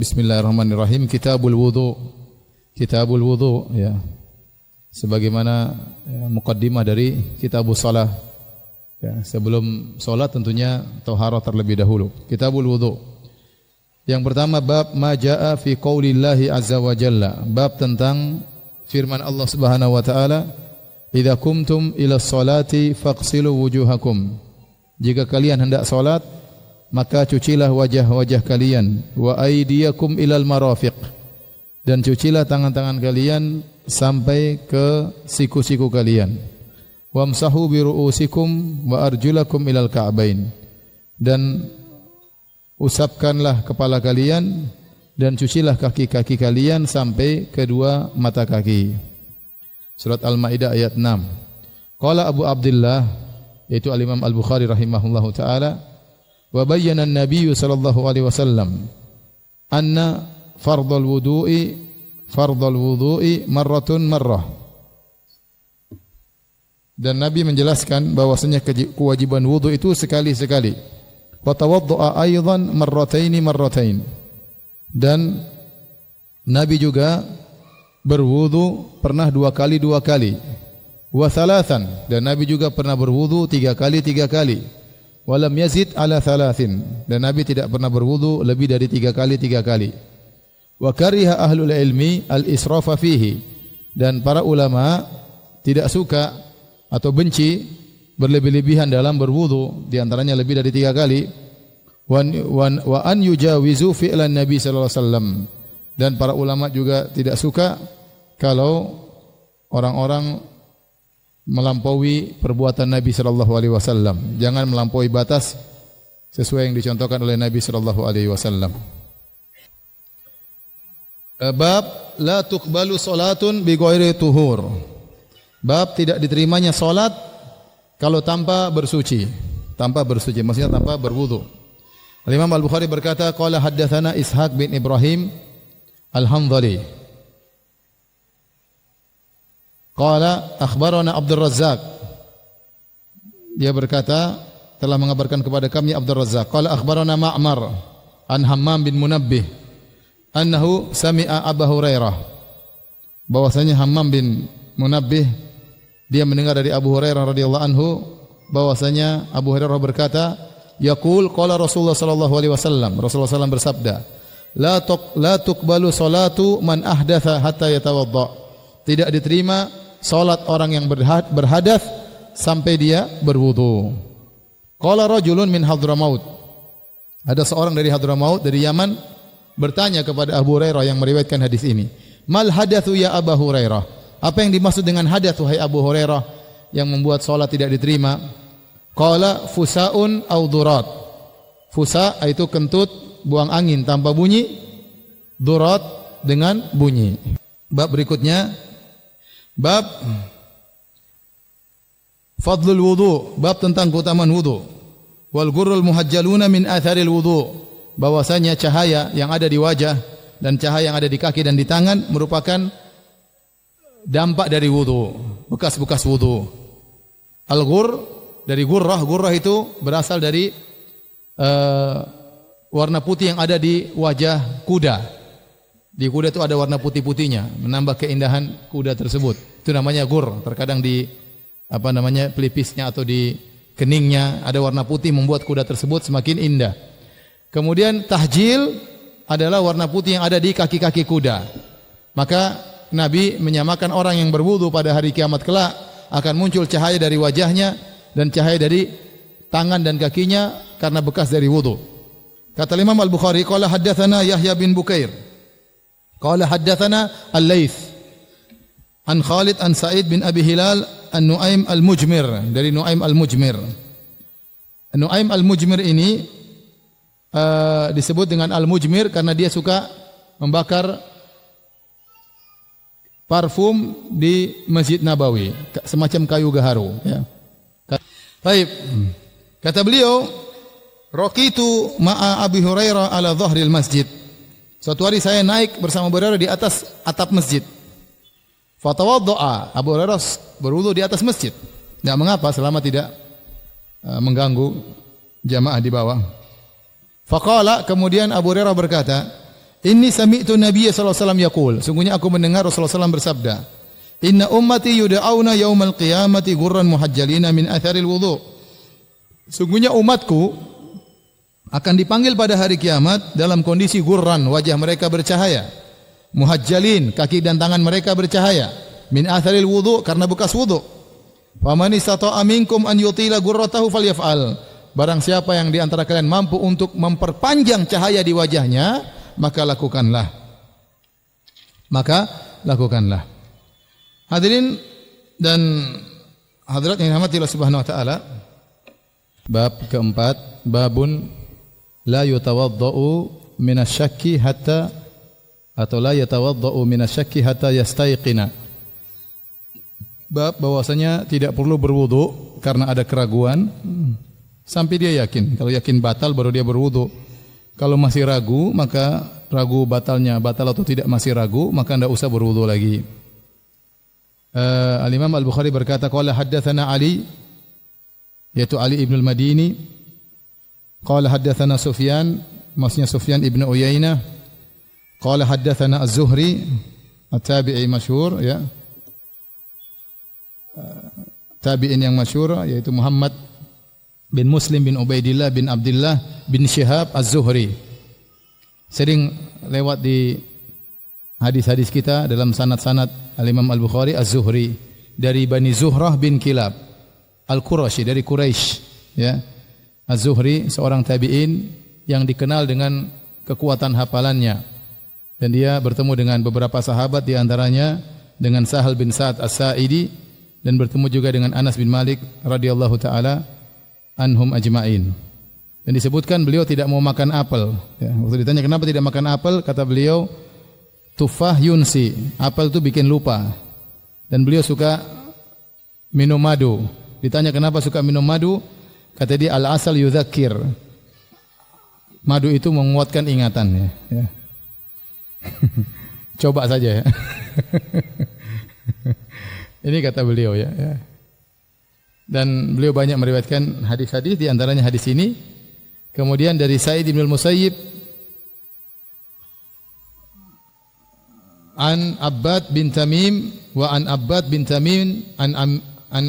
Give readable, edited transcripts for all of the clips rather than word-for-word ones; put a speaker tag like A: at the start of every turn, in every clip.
A: Bismillahirrahmanirrahim. Kitabul wudu. Kitabul wudu, ya. Sebagaimana muqaddimah dari kitabus shalah. Ya, sebelum salat tentunya taharah terlebih dahulu. Kitabul wudu. Yang pertama bab ma jaa fi qaulillahi azza wa jalla. Bab tentang firman Allah Subhanahu wa taala, "Idza kumtum ila sholati faghsilu wujuhakum." Jika kalian hendak salat, maka cucilah wajah-wajah kalian, wa aydiyakum ilal marafiq, dan cucilah tangan-tangan kalian sampai ke siku-siku kalian. Wamsahu bi ru'usikum wa arjulakum ilal ka'bain, dan usapkanlah kepala kalian dan cucilah kaki-kaki kalian sampai kedua mata kaki. Surat Al-Maidah ayat 6. Qala Abu Abdullah, yaitu Al-Imam Al-Bukhari rahimahullahu taala, wa bayyana an-nabiy sallallahu alaihi wasallam anna fardhal wudu'i marratun marrah. Dan Nabi menjelaskan bahwasanya kewajiban wudu itu sekali-sekali. Wa tawaddu'a aidan marratain. Dan Nabi juga berwudu pernah dua kali. Wa thalathan, dan Nabi juga pernah berwudu tiga kali. Walam yazid ala thalathin, dan Nabi tidak pernah berwudu lebih dari tiga kali. Wa kariha ahlul ilmi al-israfa fihi, dan para ulama tidak suka atau benci berlebih-lebihan dalam berwudu, di antaranya lebih dari tiga kali. Wa an yujawizu fi'lan Nabi sallallahu alaihi wasallam, dan para ulama juga tidak suka kalau orang-orang melampaui perbuatan Nabi sallallahu alaihi wasallam. Jangan melampaui batas sesuai yang dicontohkan oleh Nabi sallallahu alaihi wasallam. Bab la tuqbalu salatun bi ghairi tuhur. Bab tidak diterimanya salat kalau tanpa bersuci. Maksudnya tanpa berwudu. Imam Al-Bukhari berkata, qala haddatsana Ishaq bin Ibrahim Al-Hanzali. Qala akhbarana Abdul Razzaq. Dia berkata telah mengabarkan kepada kami Abdul Razzaq. Qala akhbarana Ma'mar an Hammam bin Munabbih annahu sami'a Abu Hurairah. Bahwasanya Hammam bin Munabbih dia mendengar dari Abu Hurairah radhiyallahu anhu bahwasanya Abu Hurairah berkata, yaqul qala Rasulullah sallallahu alaihi wasallam. Rasulullah sallallahu bersabda, la tuqbalu salatu man ahdatha hatta yatawadda. Tidak diterima salat orang yang berhadas sampai dia berwudu. Qala rajulun min Hadramaut. Ada seorang dari Hadramaut, dari Yaman, bertanya kepada Abu Hurairah yang meriwayatkan hadis ini, "Mal hadatsu ya Abu Hurairah?" Apa yang dimaksud dengan hadath wahai Abu Hurairah yang membuat salat tidak diterima? Qala fusaun au durat. Fusa itu kentut, buang angin tanpa bunyi, durat dengan bunyi. Bab berikutnya, bab fadlul wudu, bab tentang keutamaan wudu. Wal ghurrul muhajjaluna min atharil wudu, bahwasanya cahaya yang ada di wajah dan cahaya yang ada di kaki dan di tangan merupakan dampak dari wudu, bekas-bekas wudu. Al ghurr dari gurrah itu berasal dari warna putih yang ada di wajah kuda. Di kuda itu ada warna putih-putihnya, menambah keindahan kuda tersebut. Itu namanya gur. Terkadang di pelipisnya atau di keningnya ada warna putih membuat kuda tersebut semakin indah. Kemudian tahjil adalah warna putih yang ada di kaki-kaki kuda. Maka Nabi menyamakan orang yang berwudu pada hari kiamat kelak akan muncul cahaya dari wajahnya dan cahaya dari tangan dan kakinya karena bekas dari wudu. Kata Imam Al-Bukhari, qala haddatsana Yahya bin Bukair. Qala haddatsana Al-Laits an Khalid an Sa'id bin Abi Hilal an Nuaim Al-Mujmir, dari Nuaim Al-Mujmir. Nuaim Al-Mujmir ini disebut dengan Al-Mujmir karena dia suka membakar parfum di Masjid Nabawi, semacam kayu gaharu, ya. Baik. Kata beliau, raqitu ma'a Abi Hurairah ala dhahril masjid. Suatu hari saya naik bersama Abu Hurairah di atas atap masjid. Fatawadda'a, Abu Hurairah berwudu di atas masjid. Tidak mengapa selama tidak mengganggu jamaah di bawah. Faqala, kemudian Abu Hurairah berkata, Inni sami'tu Nabiyya sallallahu alaihi wasallam yaqul, sungguhnya aku mendengar Rasulullah SAW bersabda, inna ummati yud'auna yaumal qiyamati ghurran muhajjalina min atharil wudu. Sungguhnya umatku akan dipanggil pada hari kiamat dalam kondisi ghurran, wajah mereka bercahaya, muhajjalin, kaki dan tangan mereka bercahaya, min atharil wudu, karena bekas wudu. Faman istata'a minkum an yutila ghurratahu falyaf'al. Barang siapa yang di antara kalian mampu untuk memperpanjang cahaya di wajahnya, maka lakukanlah. Maka lakukanlah. Hadirin dan hadirat yang dirahmati Allah Subhanahu wa taala, bab keempat, babun la yatawaddau minasyakki hatta atau la yatawaddau minasyakki hatta yastaiqina. Bab bahwasanya tidak perlu berwudu karena ada keraguan sampai dia yakin. Kalau yakin batal baru dia berwudu. Kalau masih ragu, maka ragu batalnya batal atau tidak masih ragu, maka tidak usah berwudu lagi. Al-Imam Al-Bukhari berkata, qala haddatsana Ali, yaitu Ali ibn al-Madini. Qala haddatsana Sufyan, maksudnya Sufyan ibn Uyainah. Qala haddatsana Az-Zuhri, at-tabi'i masyhur, ya. Tabi'in yang masyhur yaitu Muhammad bin Muslim bin Ubaidillah bin Abdullah bin Syihab Az-Zuhri. Sering lewat di hadis-hadis kita dalam sanad-sanad Al-Imam Al-Bukhari Az-Zuhri dari Bani Zuhrah bin Kilab Al-Qurashi, dari Quraisy, ya. Az-Zuhri seorang tabi'in yang dikenal dengan kekuatan hafalannya, dan dia bertemu dengan beberapa sahabat, di antaranya dengan Sahal bin Sa'ad As-Sa'idi, dan bertemu juga dengan Anas bin Malik radhiyallahu taala anhum ajma'in. Dan disebutkan beliau tidak mau makan apel, ya. Waktu ditanya kenapa tidak makan apel, kata beliau, tufah yunsi, apel itu bikin lupa. Dan beliau suka minum madu. Ditanya kenapa suka minum madu, kata dia, al-asal yudzakir, madu itu menguatkan ingatan, ya. Coba saja, ya. Ini kata beliau, ya. Dan beliau banyak meriwayatkan hadis-hadis, di antaranya hadis ini. Kemudian dari Sa'id bin al-Musayyib an Abbad bin Tamim wa an Abbad bin Tamim an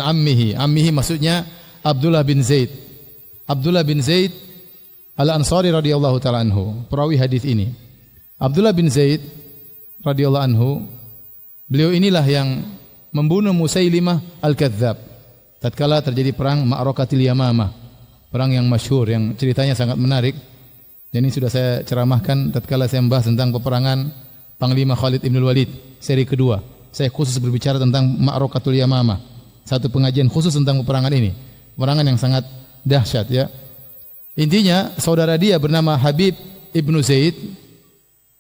A: ammihi. Ammihi maksudnya Abdullah bin Zaid. Abdullah bin Zaid Al-Ansari radhiyallahu taala anhu, perawi hadis ini. Abdullah bin Zaid radhiyallahu anhu, beliau inilah yang membunuh Musailimah Al-Kadzdzab tatkala terjadi perang Ma'rakatil Yamamah, perang yang masyhur yang ceritanya sangat menarik. Dan ini sudah saya ceramahkan tatkala saya membahas tentang peperangan Panglima Khalid Ibn Walid seri kedua. Saya khusus berbicara tentang Ma'rakatul Yamamah, satu pengajian khusus tentang peperangan ini, peperangan yang sangat dahsyat, ya. Intinya saudara dia bernama Habib Ibnu Zaid.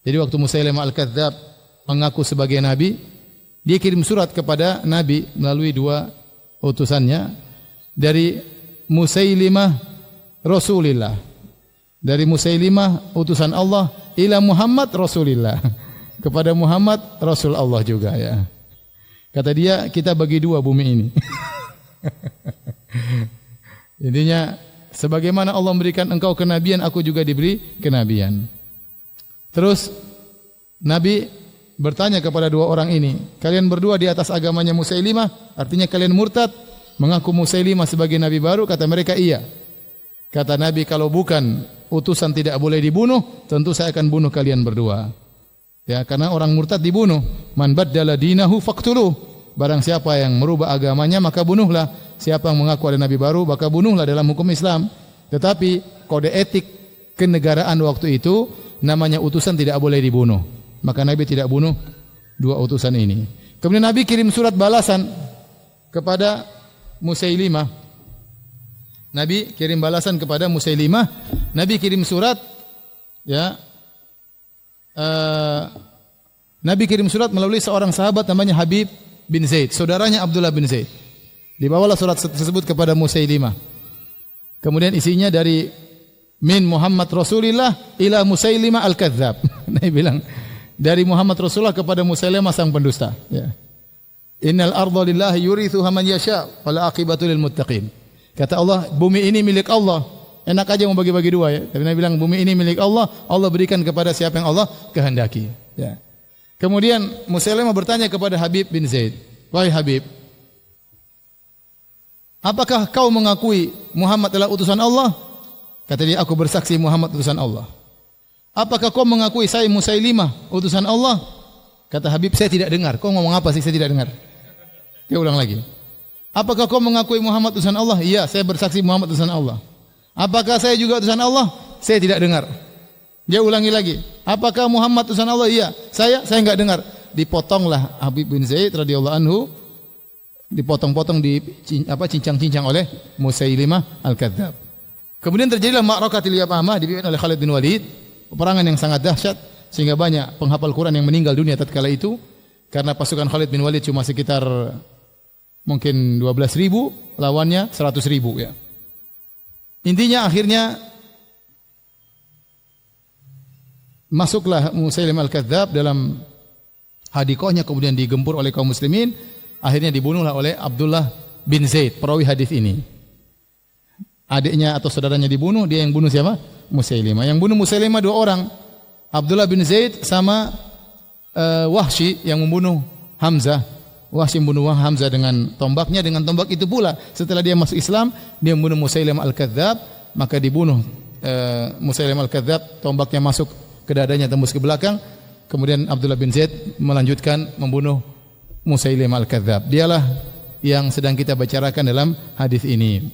A: Jadi waktu Musailimah Al-Kadzdzab mengaku sebagai nabi, dia kirim surat kepada Nabi melalui dua utusannya, dari Musailimah Rasulillah, dari Musailimah utusan Allah, ila Muhammad Rasulillah, kepada Muhammad Rasul Allah juga, ya. Kata dia, kita bagi dua bumi ini. Intinya, sebagaimana Allah memberikan engkau kenabian, aku juga diberi kenabian. Terus Nabi bertanya kepada dua orang ini, kalian berdua di atas agamanya Musailimah, artinya kalian murtad, mengaku Musailimah sebagai nabi baru? Kata mereka, iya. Kata Nabi, kalau bukan utusan tidak boleh dibunuh, tentu saya akan bunuh kalian berdua. Ya, karena orang murtad dibunuh. Man baddala dinahu faqtuluh. Barang siapa yang merubah agamanya, maka bunuhlah. Siapa yang mengaku ada nabi baru, maka bunuhlah dalam hukum Islam. Tetapi kode etik kenegaraan waktu itu, namanya utusan tidak boleh dibunuh. Maka Nabi tidak bunuh dua utusan ini. Kemudian Nabi kirim surat balasan kepada Musailimah. Nabi kirim balasan kepada Musailimah. Nabi kirim surat, ya. Nabi kirim surat melalui seorang sahabat namanya Habib bin Zaid, saudaranya Abdullah bin Zaid. Dibawalah surat tersebut kepada Musailimah. Kemudian isinya dari min Muhammad Rasulillah ila Musailimah Al-Kadzdzab. Nabi bilang, dari Muhammad Rasulullah kepada Musailimah sang pendusta, ya. Innal arda lillahi yurithuha man yasha wal aqibatu lil muttaqin. Kata Allah, bumi ini milik Allah, Enak aja mau bagi-bagi dua ya. Tapi Nabi bilang bumi ini milik Allah, Allah berikan kepada siapa yang Allah kehendaki. Ya. Kemudian Musailimah bertanya kepada Habib bin Zaid, "Wahai Habib, apakah kau mengakui Muhammad adalah utusan Allah?" Kata dia, "Aku bersaksi Muhammad utusan Allah." "Apakah kau mengakui saya Musailimah utusan Allah?" Kata Habib, "Saya tidak dengar." "Kau ngomong apa sih? Saya tidak dengar." Dia ulang lagi. "Apakah kau mengakui Muhammad utusan Allah?" "Iya, saya bersaksi Muhammad utusan Allah." "Apakah saya juga utusan Allah?" "Saya tidak dengar." Dia ulangi lagi. "Apakah Muhammad utusan Allah?" "Iya." Saya enggak dengar." Dipotonglah Habib bin Zaid radhiyallahu anhu, dipotong-potong, cincang-cincang oleh Musailimah al-Kadzdzab. Kemudian terjadilah Ma'rakatul Yamamah dipimpin oleh Khalid bin Walid, peperangan yang sangat dahsyat sehingga banyak penghafal Quran yang meninggal dunia tatkala itu karena pasukan Khalid bin Walid cuma sekitar mungkin 12.000, lawannya 100.000 ya. Intinya akhirnya masuklah Musailimah al-Kadzdzab dalam hadikohnya, kemudian digempur oleh kaum muslimin, akhirnya dibunuhlah oleh Abdullah bin Zaid, perawi hadis ini. Adiknya atau saudaranya dibunuh, dia yang bunuh siapa? Musailimah. Yang bunuh Musailimah dua orang, Abdullah bin Zaid sama Wahsy yang membunuh Hamzah. Wahsy membunuh Hamzah dengan tombaknya, dengan tombak itu pula setelah dia masuk Islam, dia membunuh Musailimah al-Kadzdzab, maka dibunuh Musailimah al-Kadzdzab, tombaknya masuk ke dadanya, tembus ke belakang. Kemudian Abdullah bin Zaid melanjutkan membunuh Musailimah al-Kadzdzab. Dialah yang sedang kita bicarakan dalam hadis ini.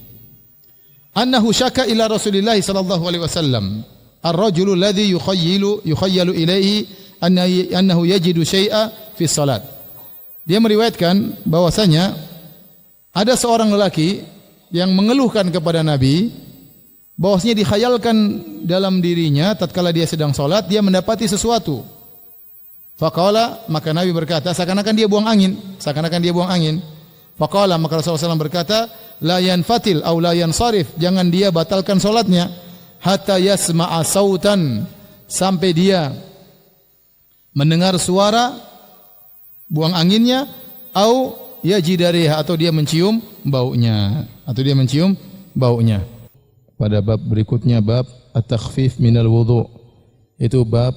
A: Annahu syaka ila Rasulillah sallallahu alaihi wasallam ar-rajulu alladhi yukhayyalu ilaihi annahu yajidu syai'a fi salat. Dia meriwayatkan bahwasanya ada seorang lelaki yang mengeluhkan kepada Nabi bahwasanya dikhayalkan dalam dirinya tatkala dia sedang salat dia mendapati sesuatu. Faqala, maka Nabi berkata seakan-akan dia buang angin, Faqala, maka Rasulullah SAW berkata, la yanfatil aw la yansarif, jangan dia batalkan salatnya hatta yasma'a sautan, sampai dia mendengar suara buang anginnya, au yajidariha, atau dia mencium baunya, Pada bab berikutnya, bab at-takhfif minal wudu, itu bab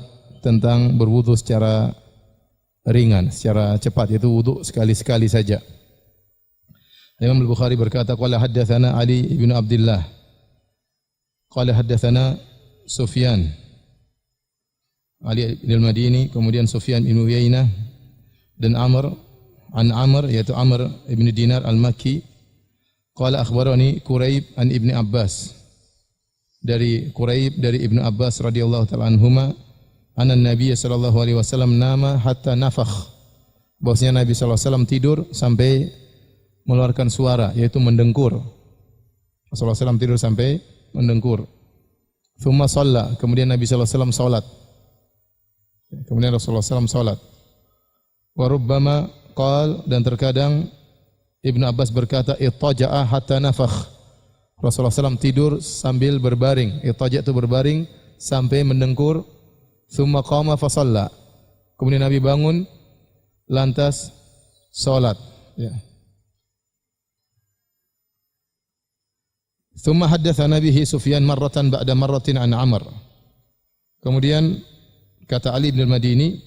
A: tentang berwudu secara ringan, secara cepat, yaitu wudu sekali-sekali saja. Imam Al-Bukhari berkata, qala haddatsana Ali bin Abdullah, qala haddatsana Sufyan, Ali bin Al-Madini, kemudian Sufyan bin Uyainah dan Amr, yaitu Amr ibn Dinar Al-Makki, qala akhbarani Quraib an Ibni Abbas, dari Quraib dari Ibnu Abbas radhiyallahu ta'ala anhuma, anna Nabi sallallahu alaihi wasallam nama hatta nafakh, bahwasanya Nabi sallallahu alaihi wasallam tidur sampai mengeluarkan suara, yaitu mendengkur. Rasulullah SAW tidur sampai mendengkur. Thumma shalla, kemudian Nabi SAW salat. Kemudian Rasulullah SAW salat. Wa rubbama qal, dan terkadang Ibnu Abbas berkata, ittaja'a hatta nafakh. Rasulullah SAW tidur sambil berbaring. Ittaja' itu berbaring sampai mendengkur. Thumma qama fa shalla. Kemudian Nabi bangun lantas salat. Ya. Thumma haddatsana bihi Sufyan marratan ba'da marratin an Amr. Kemudian kata Ali bin Al-Madini,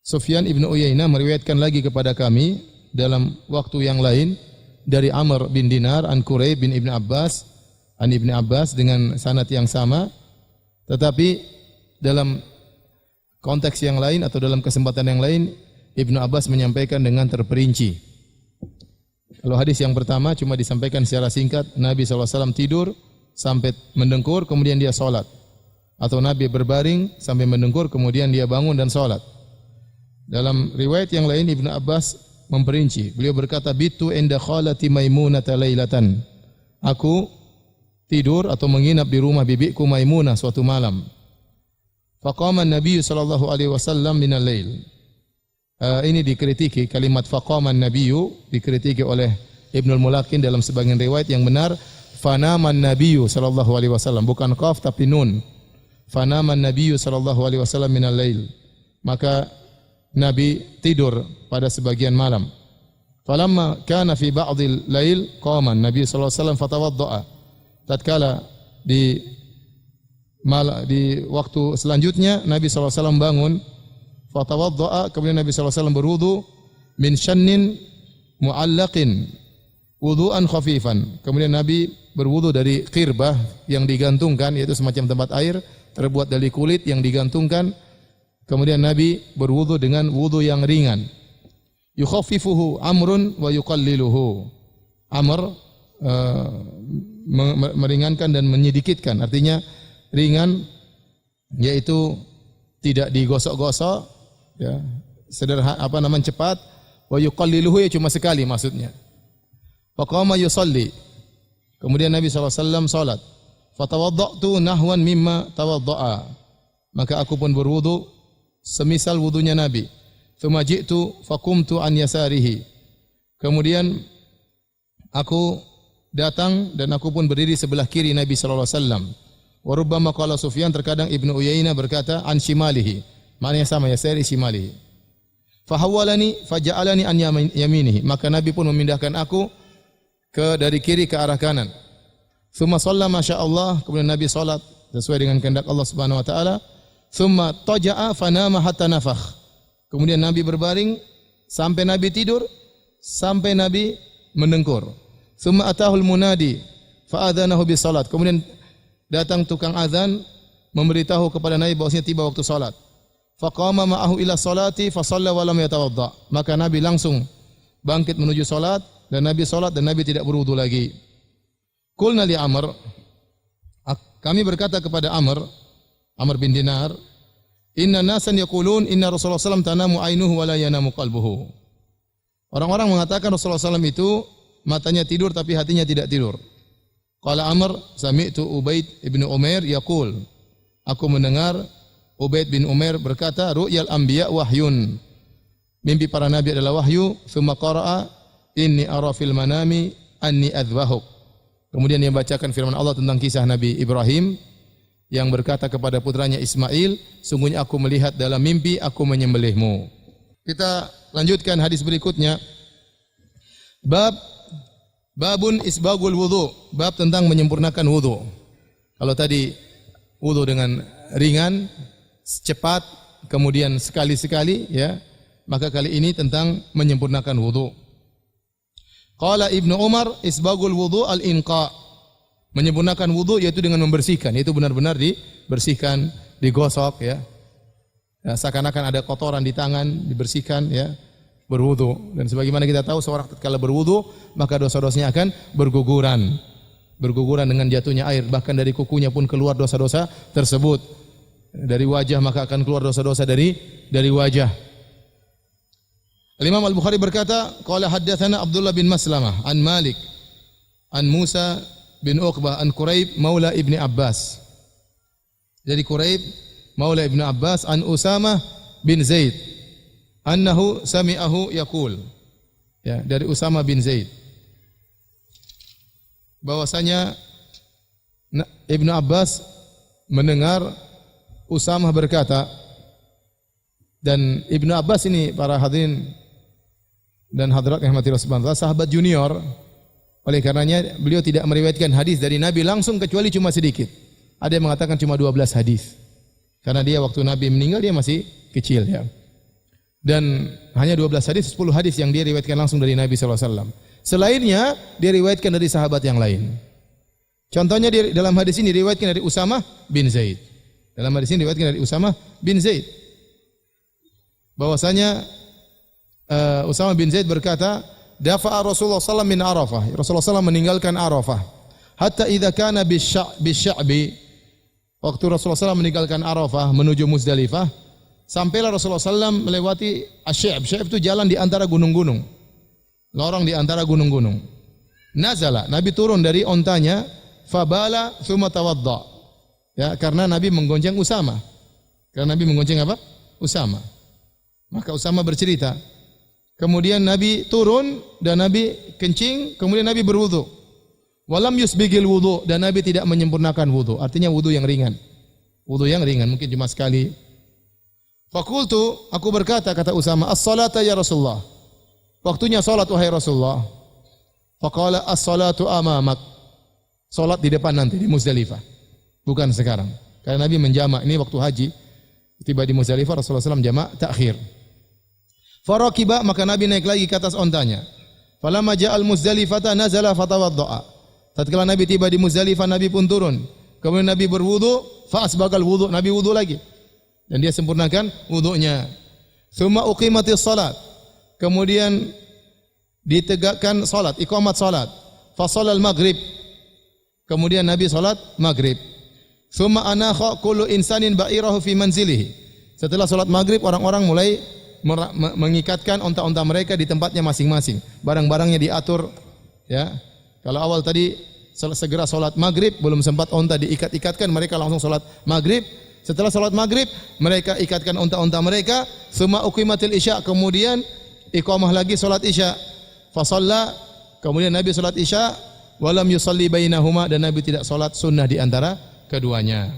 A: Sufyan ibn Uyainah meriwayatkan lagi kepada kami dalam waktu yang lain dari Amr bin Dinar an Quraib bin Ibn Abbas an Ibn Abbas dengan sanad yang sama, tetapi dalam konteks yang lain atau dalam kesempatan yang lain Ibn Abbas menyampaikan dengan terperinci. Kalau hadis yang pertama cuma disampaikan secara singkat, Nabi SAW tidur sampai mendengkur, kemudian dia salat. Atau Nabi berbaring sampai mendengkur, kemudian dia bangun dan salat. Dalam riwayat yang lain Ibnu Abbas memperinci. Beliau berkata, bitu inda khalati Maimunata lailatan. Aku tidur atau menginap di rumah bibiku Maimunah suatu malam. Faqama Nabi sallallahu alaihi wasallam minal lail. Ini dikritiki, kalimat faqaman nabiyyu dikritiki oleh Ibnul Mulakin dalam sebagian riwayat. Yang benar fanaman nabiyyu sallallahu alaihi wasallam, bukan qaf tapi nun. Fanaman nabiyyu sallallahu alaihi wasallam minal lail, maka Nabi tidur pada sebagian malam. Falamma kana fi ba'dil lail qama Nabi sallallahu alaihi wasallam fatawaddaa, tatkala di waktu selanjutnya Nabi SAW bangun, fatawadda'a, kemudian Nabi SAW berwudu min syannin mu'allaqin wudu'an khafifan. Kemudian Nabi berwudu dari qirbah yang digantungkan, yaitu semacam tempat air terbuat dari kulit yang digantungkan. Kemudian Nabi berwudu dengan wudu yang ringan. Yukhaffifuhu Amrun wa yuqalliluhu. Amr meringankan dan menyedikitkan. Artinya ringan, yaitu tidak digosok-gosok, ya, sederhana, cepat. Wa yuqalliluhu, ya cuma sekali maksudnya. Faqama yusalli. Kemudian Nabi SAW salat. Fatawadda'tu nahwan mimma tawadda'a. Maka aku pun berwudu semisal wudunya Nabi. Tsumma ji'tu faqumtu an yasarihi. Kemudian aku datang dan aku pun berdiri sebelah kiri Nabi sallallahu alaihi wasallam. Wa rubbama qala Sufyan, terkadang Ibnu Uyainah berkata an shimalihi. Maknanya sama, yasari shimalihi. Fahawwalani faja'alani an yaminihi. Maka Nabi pun memindahkan aku dari kiri ke arah kanan. Tsumma shalla masyaallah, kemudian Nabi salat sesuai dengan kehendak Allah Subhanahu wa taala. Tsumma taja'a fanama hatta nafakh. Kemudian Nabi berbaring sampai Nabi tidur, sampai Nabi mendengkur. Tsumma atahul munadi fa adzanahu bis salat. Kemudian datang tukang azan memberitahu kepada Nabi bahwasanya tiba waktu salat. Faqama ma'ahu ila salati fa shalla wa lam yatawadda. Maka Nabi langsung bangkit menuju salat dan Nabi salat dan Nabi tidak berwudu lagi. Qulna li Amr, kami berkata kepada Amr bin Dinar, inna nasan yaqulun inna Rasulullah SAW tanamu ainuhu wa la yanamu qalbuhu. Orang-orang mengatakan Rasulullah SAW itu matanya tidur tapi hatinya tidak tidur. Qala Amr, sami'tu Ubaid ibn Umair yaqul, aku mendengar Ubaid bin Umair berkata, ru'yal anbiya wahyun. Mimpi para nabi adalah wahyu. Tsumma qara'a inni ara fil manami anni adzbahuk. Kemudian dia bacakan firman Allah tentang kisah Nabi Ibrahim yang berkata kepada putranya Ismail, sungguhnya aku melihat dalam mimpi aku menyembelihmu. Kita lanjutkan hadis berikutnya. Babun isbagul wudu, bab tentang menyempurnakan wudu. Kalau tadi wudu dengan ringan, cepat, kemudian sekali-sekali, ya, maka kali ini tentang menyempurnakan wudu. Qala Ibnu Umar, isbagul wudu al-inqa. Menyempurnakan wudu yaitu dengan membersihkan, yaitu benar-benar dibersihkan, digosok, ya. Ya, seakan-akan ada kotoran di tangan, dibersihkan, ya, berwudu. Dan sebagaimana kita tahu, seorang tatkala berwudu maka dosa-dosanya akan berguguran dengan jatuhnya air, bahkan dari kukunya pun keluar dosa-dosa tersebut. Dari wajah maka akan keluar dosa-dosa dari wajah. Imam Al-Bukhari berkata, qala haddatsana Abdullah bin Maslamah an Malik an Musa bin Uqbah an Quraib maula Ibni Abbas. Jadi Quraib maula Ibnu Abbas an Usamah bin Zaid annahu sami'ahu yaqul. Ya, dari Usamah bin Zaid bahwasanya Ibnu Abbas mendengar Usamah berkata, dan Ibnu Abbas ini para hadirin dan hadirat yang rahmatillah subhanahu wa ta'ala, sahabat junior. Oleh karenanya beliau tidak meriwayatkan hadis dari Nabi langsung kecuali cuma sedikit. Ada yang mengatakan cuma 12 hadis. Karena dia waktu Nabi meninggal dia masih kecil, ya. Dan hanya 12 hadis, 10 hadis yang dia riwayatkan langsung dari Nabi SAW. Selainnya dia riwayatkan dari sahabat yang lain. Contohnya dalam hadis ini diriwayatkan dari Usamah bin Zaid. Dalam hadis ini diriwayatkan dari Usamah bin Zaid bahwasanya Usamah bin Zaid berkata, dafa'a Rasulullah SAW min Arafah. Rasulullah SAW meninggalkan Arafah. Hatta idza kana bisya'bi. Waktu Rasulullah SAW meninggalkan Arafah menuju Muzdalifah, sampailah Rasulullah SAW melewati Asy-Sya'b. Sya'b itu jalan di antara gunung-gunung. Lorong di antara gunung-gunung. Nazala, Nabi turun dari ontanya, fabala tsumma tawadda. Ya, karena Nabi menggonceng Usamah. Karena Nabi menggonceng apa? Usamah. Maka Usamah bercerita, kemudian Nabi turun dan Nabi kencing, kemudian Nabi berwudu. Walam yusbigil wudu, dan Nabi tidak menyempurnakan wudu. Artinya wudu yang ringan. Wudu yang ringan, mungkin cuma sekali. Fakultu, aku berkata, kata Usamah, as-salata ya Rasulullah. Waktunya salat wahai Rasulullah. Faqala as-salatu amamak. salat di depan nanti di Muzdalifah. Bukan sekarang. Karena Nabi menjamak, ini waktu haji, tiba di Muzdalifah Rasulullah SAW jamak takhir. Farakiba, maka Nabi naik lagi ke atas ontanya. Falamma ja'al Muzdalifata nazala fatawadda'a. Tatkala Nabi tiba di Muzdalifah, Nabi pun turun. Kemudian Nabi berwudu, fa asbagal wudu, Nabi wudu lagi. Dan dia sempurnakan wudunya. Tsumma uqimatis salat. Kemudian ditegakkan salat, iqamat salat. Fa shalal maghrib. Kemudian Nabi salat maghrib. Tsumma anakha kullu insanin ba'irahu fi manzilihi. Setelah salat maghrib, orang-orang mulai mengikatkan onta-onta mereka di tempatnya masing-masing. Barang-barangnya diatur, ya. Kalau awal tadi segera salat maghrib, belum sempat onta diikat-ikatkan, mereka langsung salat maghrib. Setelah salat maghrib, mereka ikatkan onta-onta mereka. Tsumma uqimatil isya, kemudian iqamah lagi salat isya. Fa shalla, kemudian Nabi salat isya, walam yusalli bainahuma, dan Nabi tidak salat sunnah di antara keduanya.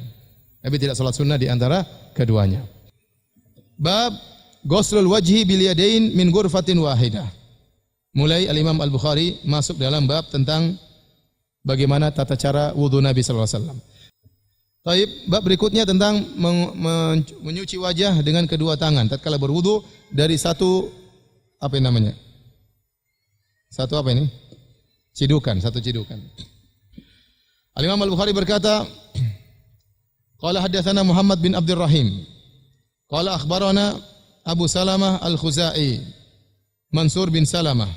A: Nabi tidak salat sunnah di antara keduanya. Bab ghuslul wajhi bil yadain min ghurfatin wahidah. Mulai Al-Imam Al-Bukhari masuk dalam bab tentang bagaimana tata cara wudu Nabi sallallahu alaihi wasallam. Baik, bab berikutnya tentang menyuci wajah dengan kedua tangan tatkala berwudu dari satu apa yang namanya? Satu apa ini? Satu cidukan. Al-Imam Al-Bukhari berkata, qala haddatsana Muhammad bin Abdurrahim. Qala akhbarana Abu Salamah Al-Khuzai, Mansur bin Salamah.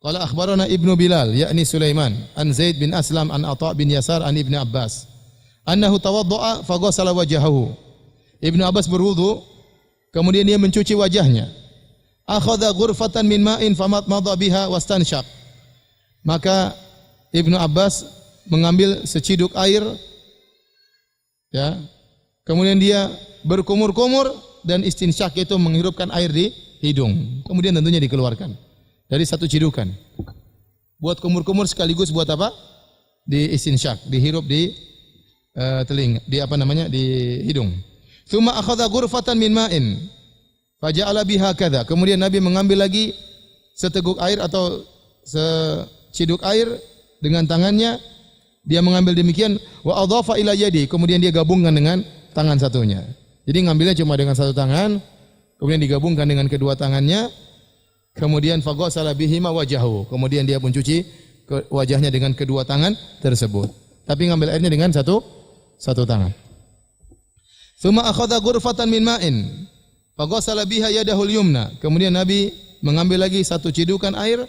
A: Qala akhbarana Ibnu Bilal, yakni Sulaiman, an Zaid bin Aslam, an Atha bin Yasar, an Ibnu Abbas. Annahu tawadda'a fa ghassala wajhahu. Ibnu Abbas berwudu, kemudian dia mencuci wajahnya. Akhadha ghurfatan min ma'in famadmadha biha wastanshaq. Maka Ibnu Abbas mengambil seciduk air, ya. Kemudian dia berkumur-kumur dan istinsyak, itu menghirupkan air di hidung. Kemudian tentunya dikeluarkan dari satu cidukan. Buat kumur-kumur sekaligus buat apa? Di istinsyak, dihirup di telinga, di apa namanya? Di hidung. Tsumma akhadha ghurfatan min ma'in faja'ala biha kadza. Kemudian Nabi mengambil lagi seteguk air atau seciduk air dengan tangannya. Dia mengambil demikian, wa adhafa ila yadi, kemudian dia gabungkan dengan tangan satunya. Jadi ngambilnya cuma dengan satu tangan, kemudian digabungkan dengan kedua tangannya, kemudian faghassala bihima wajahu, kemudian dia mencuci wajahnya dengan kedua tangan tersebut. Tapi ngambil airnya dengan satu tangan. Tsumma akhadha ghurfatan min ma'in faghassala biha yadahul yumna. Kemudian Nabi mengambil lagi satu cidukan air,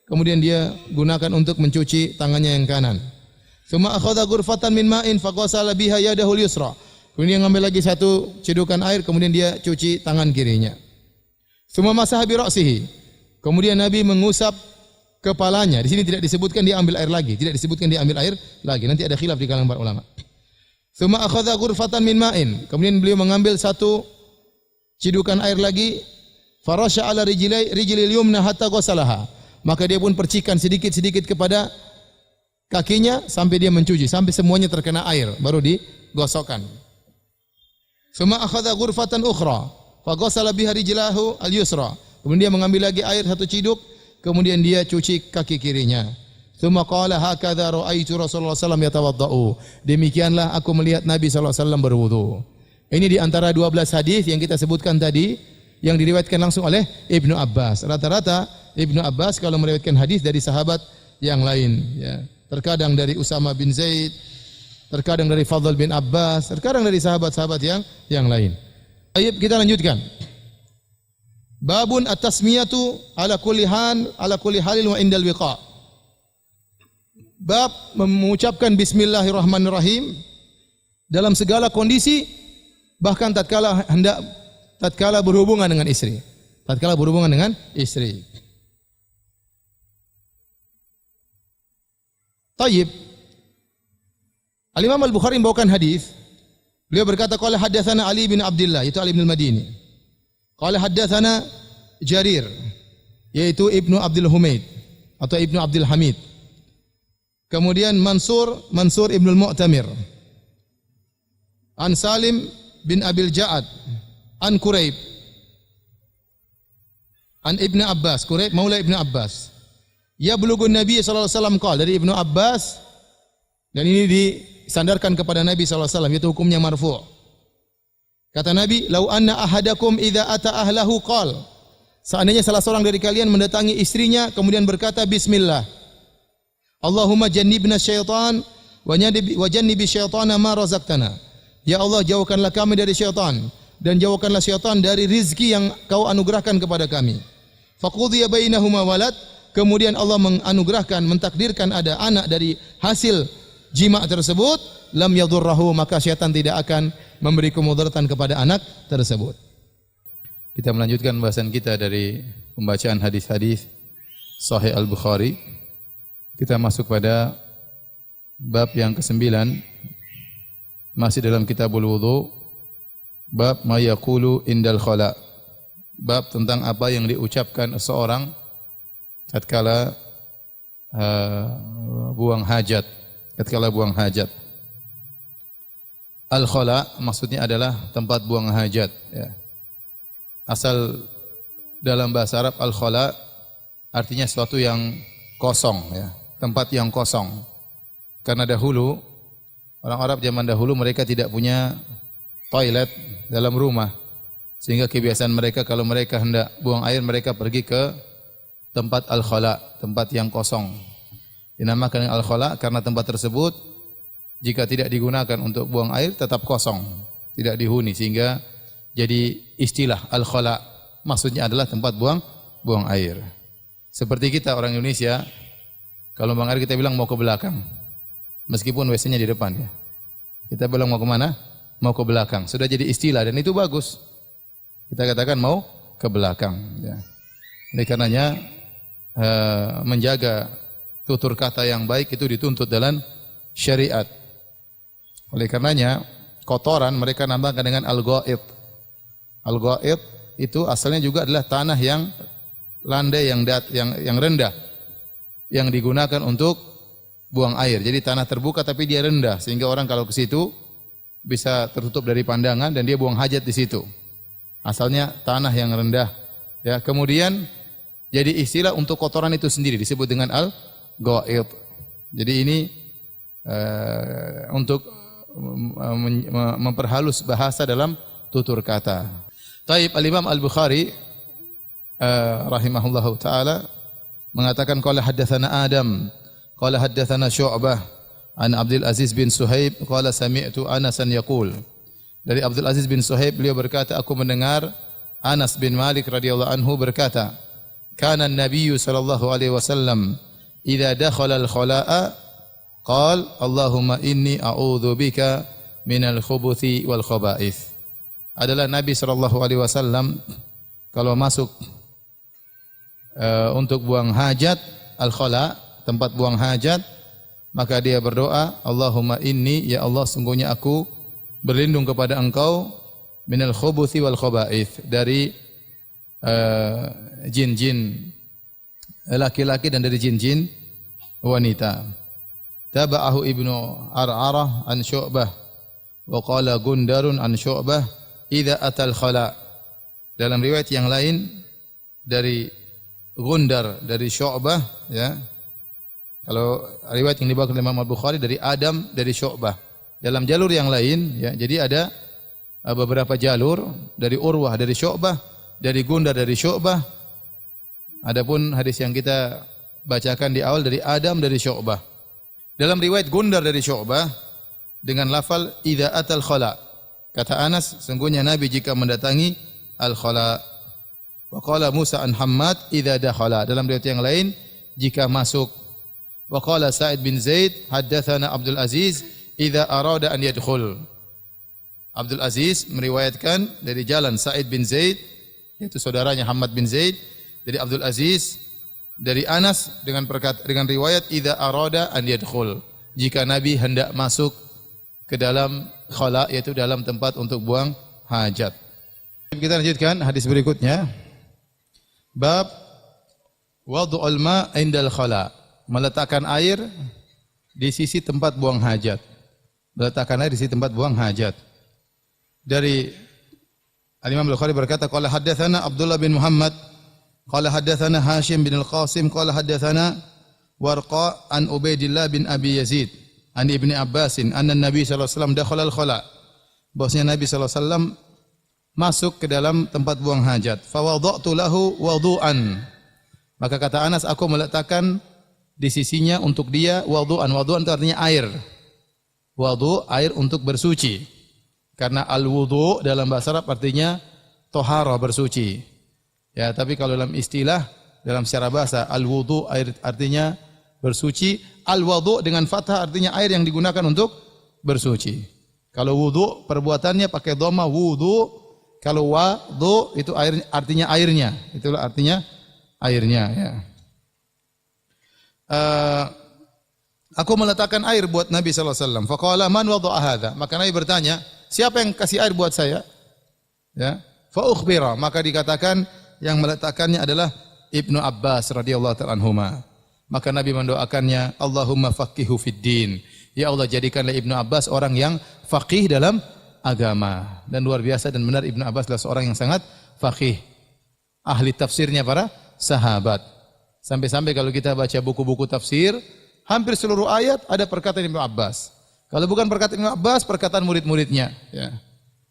A: kemudian dia gunakan untuk mencuci tangannya yang kanan. Tsumma akhadha ghurfatan min ma'in faghassala biha yadahul yusra. Kemudian dia ngambil lagi satu cidukan air, kemudian dia cuci tangan kirinya. Tsumma masaha bi ra'sihi. Kemudian Nabi mengusap kepalanya. Di sini tidak disebutkan dia ambil air lagi, tidak disebutkan dia ambil air lagi. Nanti ada khilaf di kalangan para ulama. Tsumma akhadha ghurfatan min ma'in. Kemudian beliau mengambil satu cidukan air lagi, farasha ala rijlil yumna hatta ghassalaha. Maka dia pun percikan sedikit-sedikit kepada kakinya sampai dia mencuci, sampai semuanya terkena air, baru digosokkan. Tsumma akhadha ghurfatan ukhra fa ghassala biha rijlahu al-yusra. Kemudian dia mengambil lagi air satu ciduk, kemudian dia cuci kaki kirinya. Tsumma qala hakadza ra'aitu Rasulullah sallallahu alaihi wasallam yatawaddau. Demikianlah aku melihat Nabi sallallahu alaihi wasallam berwudu. Ini di antara 12 hadis yang kita sebutkan tadi yang diriwayatkan langsung oleh Ibnu Abbas. Rata-rata Ibnu Abbas kalau meriwayatkan hadis dari sahabat yang lain, ya. Terkadang dari Usama bin Zaid, terkadang dari Fadl bin Abbas, terkadang dari sahabat-sahabat yang lain. Baik, kita lanjutkan. Babun at-tasmiyatu ala kulli halin wa indal wiqa. Bab mengucapkan bismillahirrahmanirrahim dalam segala kondisi, bahkan tatkala berhubungan dengan istri. Tatkala berhubungan dengan istri. Tayyib. Al-Imam Al-Bukhari membawakan hadis. Beliau berkata, qala haddatsana Ali bin Abdullah, itu Ali bin Al-Madini. Qala haddatsana Jarir, yaitu Ibnu Abdul Humaid atau Ibnu Abdul Hamid. Kemudian Mansur Ibnu Al-Mu'tamir. An Salim bin Abil Ja'ad, an Quraib, an Ibnu Abbas, Quraib maula Ibnu Abbas. Ya bulugun Nabi sallallahu alaihi wasallam qala, dari Ibnu Abbas Dan ini disandarkan kepada Nabi SAW, yaitu hukumnya marfu'. Kata Nabi, "Lau anna ahadakum idza ata ahlahu qal." Seandainya salah seorang dari kalian mendatangi istrinya kemudian berkata bismillah. Allahumma jannibna syaitan wa jannibi syaitana ma razaqtana. Ya Allah, jauhkanlah kami dari syaitan dan jauhkanlah syaitan dari rizki yang Kau anugerahkan kepada kami. Faqudhiya bainahuma walad. Kemudian Allah menganugerahkan, mentakdirkan ada anak dari hasil jima' tersebut, lam yadurrahu, maka syaitan tidak akan memberi kemudaratan kepada anak tersebut. Kita melanjutkan bahasan kita dari pembacaan hadis-hadis Sahih Al-Bukhari. Kita masuk pada bab yang ke-9, masih dalam Kitabul Wudu, bab ma yaqulu indal khala. Bab tentang apa yang diucapkan seorang tatkala buang hajat, Al-khala maksudnya adalah tempat buang hajat, ya. Asal dalam bahasa Arab al-khala artinya sesuatu yang kosong, ya, tempat yang kosong. Karena dahulu orang Arab zaman dahulu mereka tidak punya toilet dalam rumah, sehingga kebiasaan mereka kalau mereka hendak buang air mereka pergi ke tempat al-khala, tempat yang kosong. Dinamakan al-khala karena tempat tersebut jika tidak digunakan untuk buang air tetap kosong, tidak dihuni, sehingga jadi istilah al-khala. Maksudnya adalah tempat buang air. Seperti kita orang Indonesia, kalau buang air kita bilang mau ke belakang, meskipun WC-nya di depan, ya. Kita bilang mau ke mana? Mau ke belakang. Sudah jadi istilah dan itu bagus. Kita katakan mau ke belakang, ya. Oleh karenanya menjaga tutur kata yang baik itu dituntut dalam syariat. Oleh karenanya kotoran mereka nambahkan dengan al-ghaid. Al-ghaid itu asalnya juga adalah tanah yang landai, yang rendah, yang digunakan untuk buang air. Jadi tanah terbuka tapi dia rendah sehingga orang kalau ke situ bisa tertutup dari pandangan dan dia buang hajat di situ. Asalnya tanah yang rendah, ya. Kemudian jadi istilah untuk kotoran itu sendiri disebut dengan al-ghaid. Jadi ini untuk memperhalus bahasa dalam tutur kata. Taib Al-Imam Al-Bukhari rahimahullahu taala mengatakan qala haddatsana Adam qala haddatsana Syu'bah an Abdul Aziz bin Suhaib qala sami'tu Anasan yaqul. Dari Abdul Aziz bin Suhaib beliau berkata, aku mendengar Anas bin Malik radhiyallahu anhu berkata, kana an-nabiy sallallahu alaihi wasallam idza dakhala al-khala'a qala Allahumma inni a'udzu bika minal khubuthi wal khaba'ith. Adalah Nabi sallallahu alaihi wasallam kalau masuk untuk buang hajat, al-khala, tempat buang hajat, maka dia berdoa, Allahumma inni, ya Allah sungguhnya aku berlindung kepada Engkau minal khubuthi wal khaba'ith, dari jin-jin laki-laki dan dari jin-jin wanita. Taba'ahu Ibnu Ar'arah an Syu'bah wa qala Gundarun an Syu'bah idza atal khala. Dalam riwayat yang lain dari Gundar dari Syu'bah, ya. Kalau riwayat yang dibawakan oleh Imam Al-Bukhari dari Adam dari Syu'bah. Dalam jalur yang lain, ya. Jadi ada beberapa jalur dari Urwah dari Syu'bah, dari Gundar dari Syu'bah. Adapun hadis yang kita bacakan di awal dari Adam dari Syu'bah. Dalam riwayat Gundar dari Syu'bah dengan lafal idza atal khala. Kata Anas, sungguhnya Nabi jika mendatangi al-khala. Wa qala Musa an Hammad idza dakhala. Dalam riwayat yang lain jika masuk. Wa qala Sa'id bin Zaid haddatsana Abdul Aziz idza arada an yadkhul. Abdul Aziz meriwayatkan dari jalan Sa'id bin Zaid, yaitu saudaranya Hammad bin Zaid, dari Abdul Aziz dari Anas dengan riwayat idza arada an yadkhul, jika Nabi hendak masuk ke dalam khala, yaitu dalam tempat untuk buang hajat. Kita lanjutkan hadis berikutnya. Bab wad'ul ma' indal khala, meletakkan air di sisi tempat buang hajat. Meletakkan air di sisi tempat buang hajat. Dari Al-Imam Al-Bukhari berkata, qala haddatsana Abdullah bin Muhammad qala haddatsana Hashim bin Al-Qasim qala haddatsana Warqa an Ubaidillah bin Abi Yazid an Ibnu Abbasin anna Nabi sallallahu alaihi wasallam dakhala al-khala. Bahwasanya Nabi sallallahu alaihi wasallam masuk ke dalam tempat buang hajat. Fa wada'tu lahu wudu'an. Maka kata Anas, aku meletakkan di sisinya untuk dia wudu'an. Wudu'an itu artinya air. Wudu, air untuk bersuci. Karena al-wudu dalam bahasa Arab artinya tohara, bersuci. Ya, tapi kalau dalam istilah, dalam secara bahasa, al-wudu air artinya bersuci. Al-wudu dengan fathah artinya air yang digunakan untuk bersuci. Kalau wudu perbuatannya pakai dhamma wudu, kalau wudu itu air artinya airnya. Itulah artinya airnya ya. Aku meletakkan air buat Nabi sallallahu alaihi wasallam. Faqala man wada'a hadza? Maka Nabi bertanya, siapa yang kasih air buat saya? Ya. Fa ukhbira, maka dikatakan yang meletakkannya adalah Ibnu Abbas radhiyallahu ta'ala anhuma. Maka Nabi mendoakannya, Allahumma faqihu fid din. Ya Allah, jadikanlah Ibnu Abbas orang yang faqih dalam agama. Dan luar biasa dan benar Ibnu Abbas adalah seorang yang sangat faqih. Ahli tafsirnya para sahabat. Sampai-sampai kalau kita baca buku-buku tafsir, hampir seluruh ayat ada perkataan Ibnu Abbas. Kalau bukan perkataan Ibnu Abbas, perkataan murid-muridnya. Ya.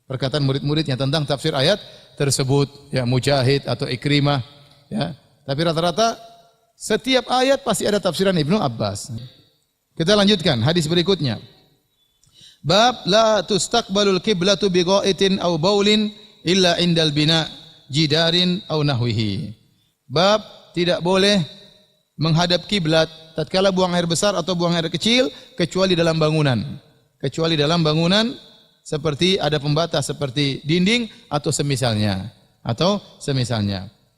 A: Perkataan murid-muridnya tentang tafsir ayat tersebut. Ya, Mujahid atau Ikrimah. Ya. Tapi rata-rata setiap ayat pasti ada tafsiran Ibnu Abbas. Kita lanjutkan hadis berikutnya. Bab la tustaqbalul qiblatu bi ghaitin aw baulin illa indal bina jidarin aw nahwihi. Bab tidak boleh menghadap kiblat tatkala buang air besar atau buang air kecil kecuali dalam bangunan. Kecuali dalam bangunan seperti ada pembatas seperti dinding atau semisalnya.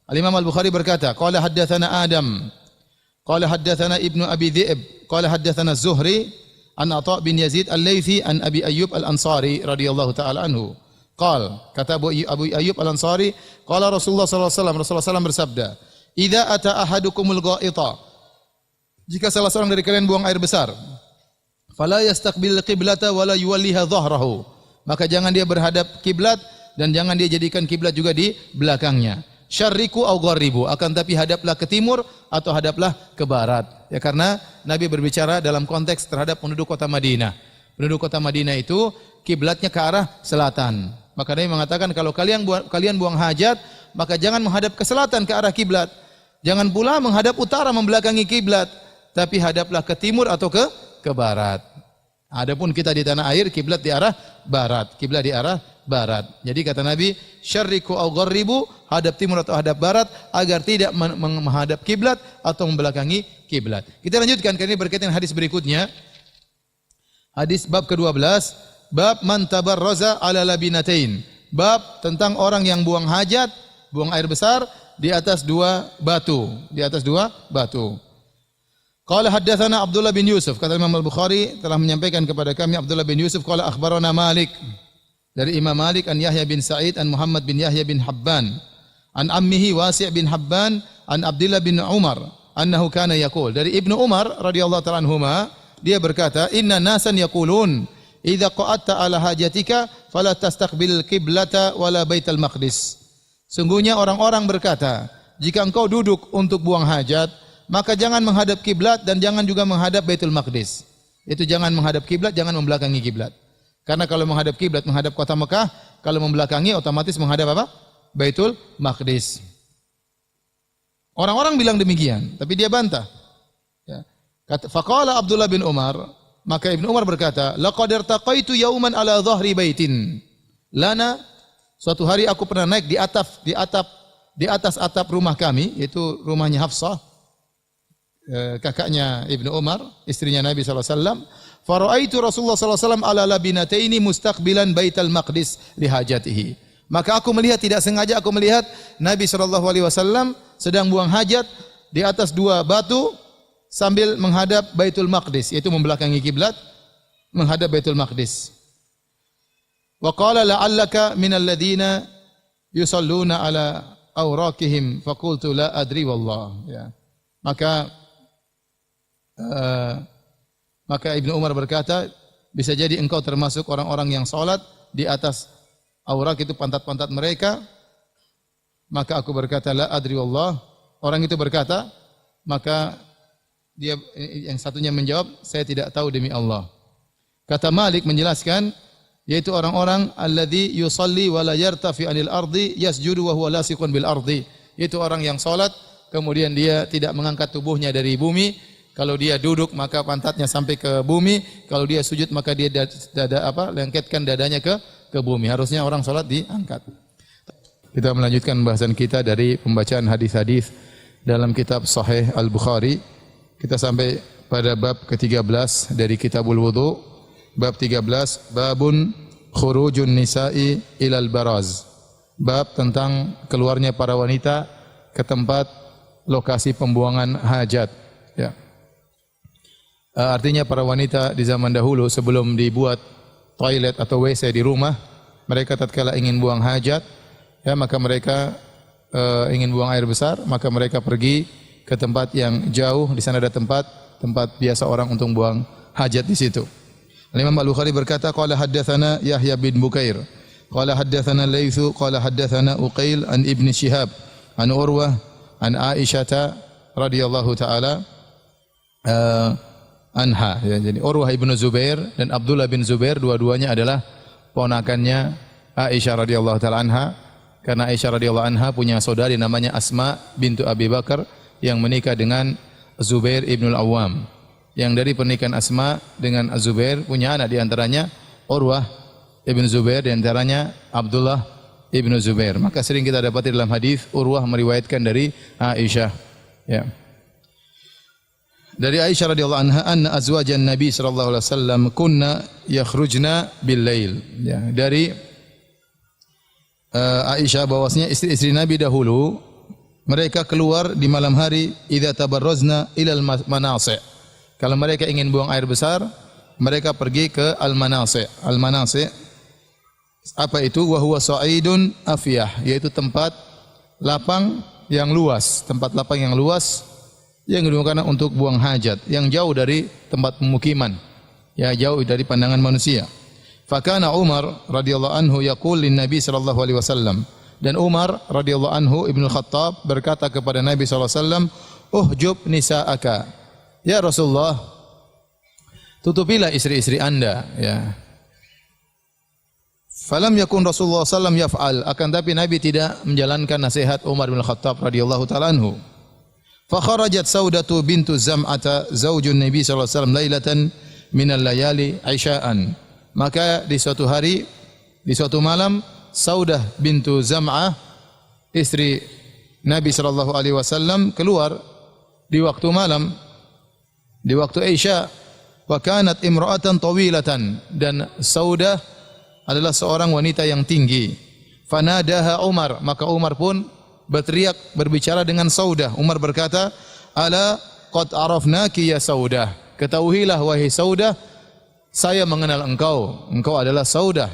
A: Al-Imam Al-Bukhari berkata, qala haddatsana Adam, qala haddatsana Ibnu Abi Dhi'b, qala haddatsana Az-Zuhri an Atha bin Yazid Al-Laitsi an Abi Ayyub Al-Ansari radhiyallahu taala anhu. Kata Abu Ayyub Al-Ansari, qala Rasulullah sallallahu alaihi wasallam, Rasulullah sallallahu bersabda, "Idza ata ahadukumul ghaita." Jika salah seorang dari kalian buang air besar, fala yastaqbil qiblata wala yuwalliha dhahrahu. Maka jangan dia berhadap kiblat dan jangan dia jadikan kiblat juga di belakangnya. Syarriku au gharribu, akan tapi hadaplah ke timur atau hadaplah ke barat. Ya, karena Nabi berbicara dalam konteks terhadap penduduk kota Madinah. Penduduk kota Madinah itu kiblatnya ke arah selatan. Maka Nabi mengatakan kalau kalian buang hajat, maka jangan menghadap ke selatan ke arah kiblat. Jangan pula menghadap utara membelakangi kiblat, tapi hadaplah ke timur atau ke barat. Adapun kita di tanah air, kiblat di arah barat. Kiblat di arah barat. Jadi kata Nabi, syarriku au gharribu, hadap timur atau hadap barat agar tidak menghadap kiblat atau membelakangi kiblat. Kita lanjutkan karena ini berkaitan hadis berikutnya. Hadis bab ke-12, bab man tabarraza ala labinatain. Bab tentang orang yang buang hajat, buang air besar di atas dua batu, Qala haddatsana Abdullah bin Yusuf, kata Imam Al-Bukhari telah menyampaikan kepada kami Abdullah bin Yusuf, qala akhbarana Malik, dari Imam Malik an Yahya bin Sa'id an Muhammad bin Yahya bin Habban an ammihi Wasi' bin Habban an Abdullah bin Umar annahu kana yaqul, dari Ibnu Umar radhiyallahu ta'ala anhuma, dia berkata, inna nasan yaqulun idza qa'atta ala hajatika fala tastaqbil qiblata wala baital maqdis. Sungguhnya orang-orang berkata, jika engkau duduk untuk buang hajat, maka jangan menghadap kiblat dan jangan juga menghadap Baitul Maqdis. Itu jangan menghadap kiblat, jangan membelakangi kiblat. Karena kalau menghadap kiblat menghadap kota Mekah, kalau membelakangi otomatis menghadap apa? Baitul Maqdis. Orang-orang bilang demikian, tapi dia bantah. Ya. Faqala Abdullah bin Umar, maka Ibnu Umar berkata, laqad irtaqaitu yauman ala dhahri baitin lana. Suatu hari aku pernah naik di atas atap rumah kami, yaitu rumahnya Hafsah, kakaknya Ibnu Umar, istrinya Nabi SAW. Faraitu Rasulullah SAW ala labinataini mustaqbilan Baitul Maqdis lihajatihi. Maka aku melihat, tidak sengaja aku melihat Nabi SAW sedang buang hajat di atas dua batu sambil menghadap Baitul Maqdis, yaitu membelakangi kiblat, menghadap Baitul Maqdis. Wa qala la'allaka minal ladina yusalluna ala awraqihim faqultu la adri wallah. Ya. Maka Ibnu Umar berkata, bisa jadi engkau termasuk orang-orang yang salat di atas aurak, itu pantat-pantat mereka. Maka aku berkata la adri wallah. Orang itu berkata, maka dia yang satunya menjawab, saya tidak tahu demi Allah. Kata Malik menjelaskan, yaitu orang-orang alladzi yusalli wa la yartafi 'anil ardi yasjudu wa huwa lasiqun bil ardi. Yaitu orang yang salat kemudian dia tidak mengangkat tubuhnya dari bumi. Kalau dia duduk maka pantatnya sampai ke bumi, kalau dia sujud maka dia lengketkan dadanya ke bumi. Harusnya orang salat diangkat. Kita melanjutkan bahasan kita dari pembacaan hadis-hadis dalam kitab Sahih Al-Bukhari. Kita sampai pada bab ke-13 dari Kitabul Wudu. Bab 13, babun khurujun nisa'i ilal baraz. Bab tentang keluarnya para wanita ke tempat lokasi pembuangan hajat. Ya. Artinya para wanita di zaman dahulu sebelum dibuat toilet atau WC di rumah, mereka tatkala ingin buang hajat, ya maka mereka ingin buang air besar, maka mereka pergi ke tempat yang jauh. Di sana ada tempat biasa orang untuk buang hajat di situ. Imam Al-Bukhari berkata, qala haddatsana Yahya bin Bukair, qala haddatsana Laitsu, qala haddatsana Uqail an Ibn Shihab, an Urwah, an Aisyah radhiyallahu taala anha. Ya, jadi Urwah ibnu Zubair dan Abdullah bin Zubair dua-duanya adalah ponakannya Aisyah radhiyallahu taala anha. Karena Aisyah radhiyallahu anha punya saudari namanya Asma bintu Abi Bakar yang menikah dengan Zubair ibnul Awwam. Yang dari pernikahan Asma dengan Az-Zubair punya anak, di antaranya Urwah ibn Zubair, di antaranya Abdullah ibn Zubair. Maka sering kita dapati dalam hadis Urwah meriwayatkan dari Aisyah. Ya. Dari Aisyah radhiyallahu anha, anna azwajan Nabi sallallahu alaihi wasallam kunna yakhrujna bil lail. Ya, dari Aisyah bahwasanya istri-istri Nabi dahulu mereka keluar di malam hari idza tabarrazna ilal manasi'. Kalau mereka ingin buang air besar, mereka pergi ke al-manasi'. Al-manasi' apa itu? Wa huwa sa'idun afiyah, yaitu tempat lapang yang luas, tempat lapang yang luas yang digunakan untuk buang hajat, yang jauh dari tempat pemukiman, ya jauh dari pandangan manusia. Fakana Umar radhiyallahu anhu yaqul lin Nabi sallallahu alaihi wasallam, dan Umar radhiyallahu anhu Ibnu Khattab berkata kepada Nabi sallallahu alaihi wasallam, "Uhjub nisa'aka." Ya Rasulullah, tutupilah istri-istri Anda, ya. Falam yakun Rasulullah sallallahu alaihi wasallam yaf'al, akan tapi Nabi tidak menjalankan nasihat Umar bin Khattab radhiyallahu taala anhu. Fa kharajat Saudatu bintu Zam'ata zaujun Nabi sallallahu alaihi wasallam lailatan minal layali isya'an. Maka di suatu hari, di suatu malam, Saudah bintu Zam'ah, istri Nabi sallallahu alaihi wasallam keluar di waktu malam, di waktu Isya. Wa kanat imra'atan tawilatan, dan Saudah adalah seorang wanita yang tinggi. Fanadaha Umar, maka Umar pun berteriak berbicara dengan Saudah. Umar berkata, "Ala qad arafnaki ya Saudah." Ketahuilah wahai Saudah, saya mengenal engkau. Engkau adalah Saudah.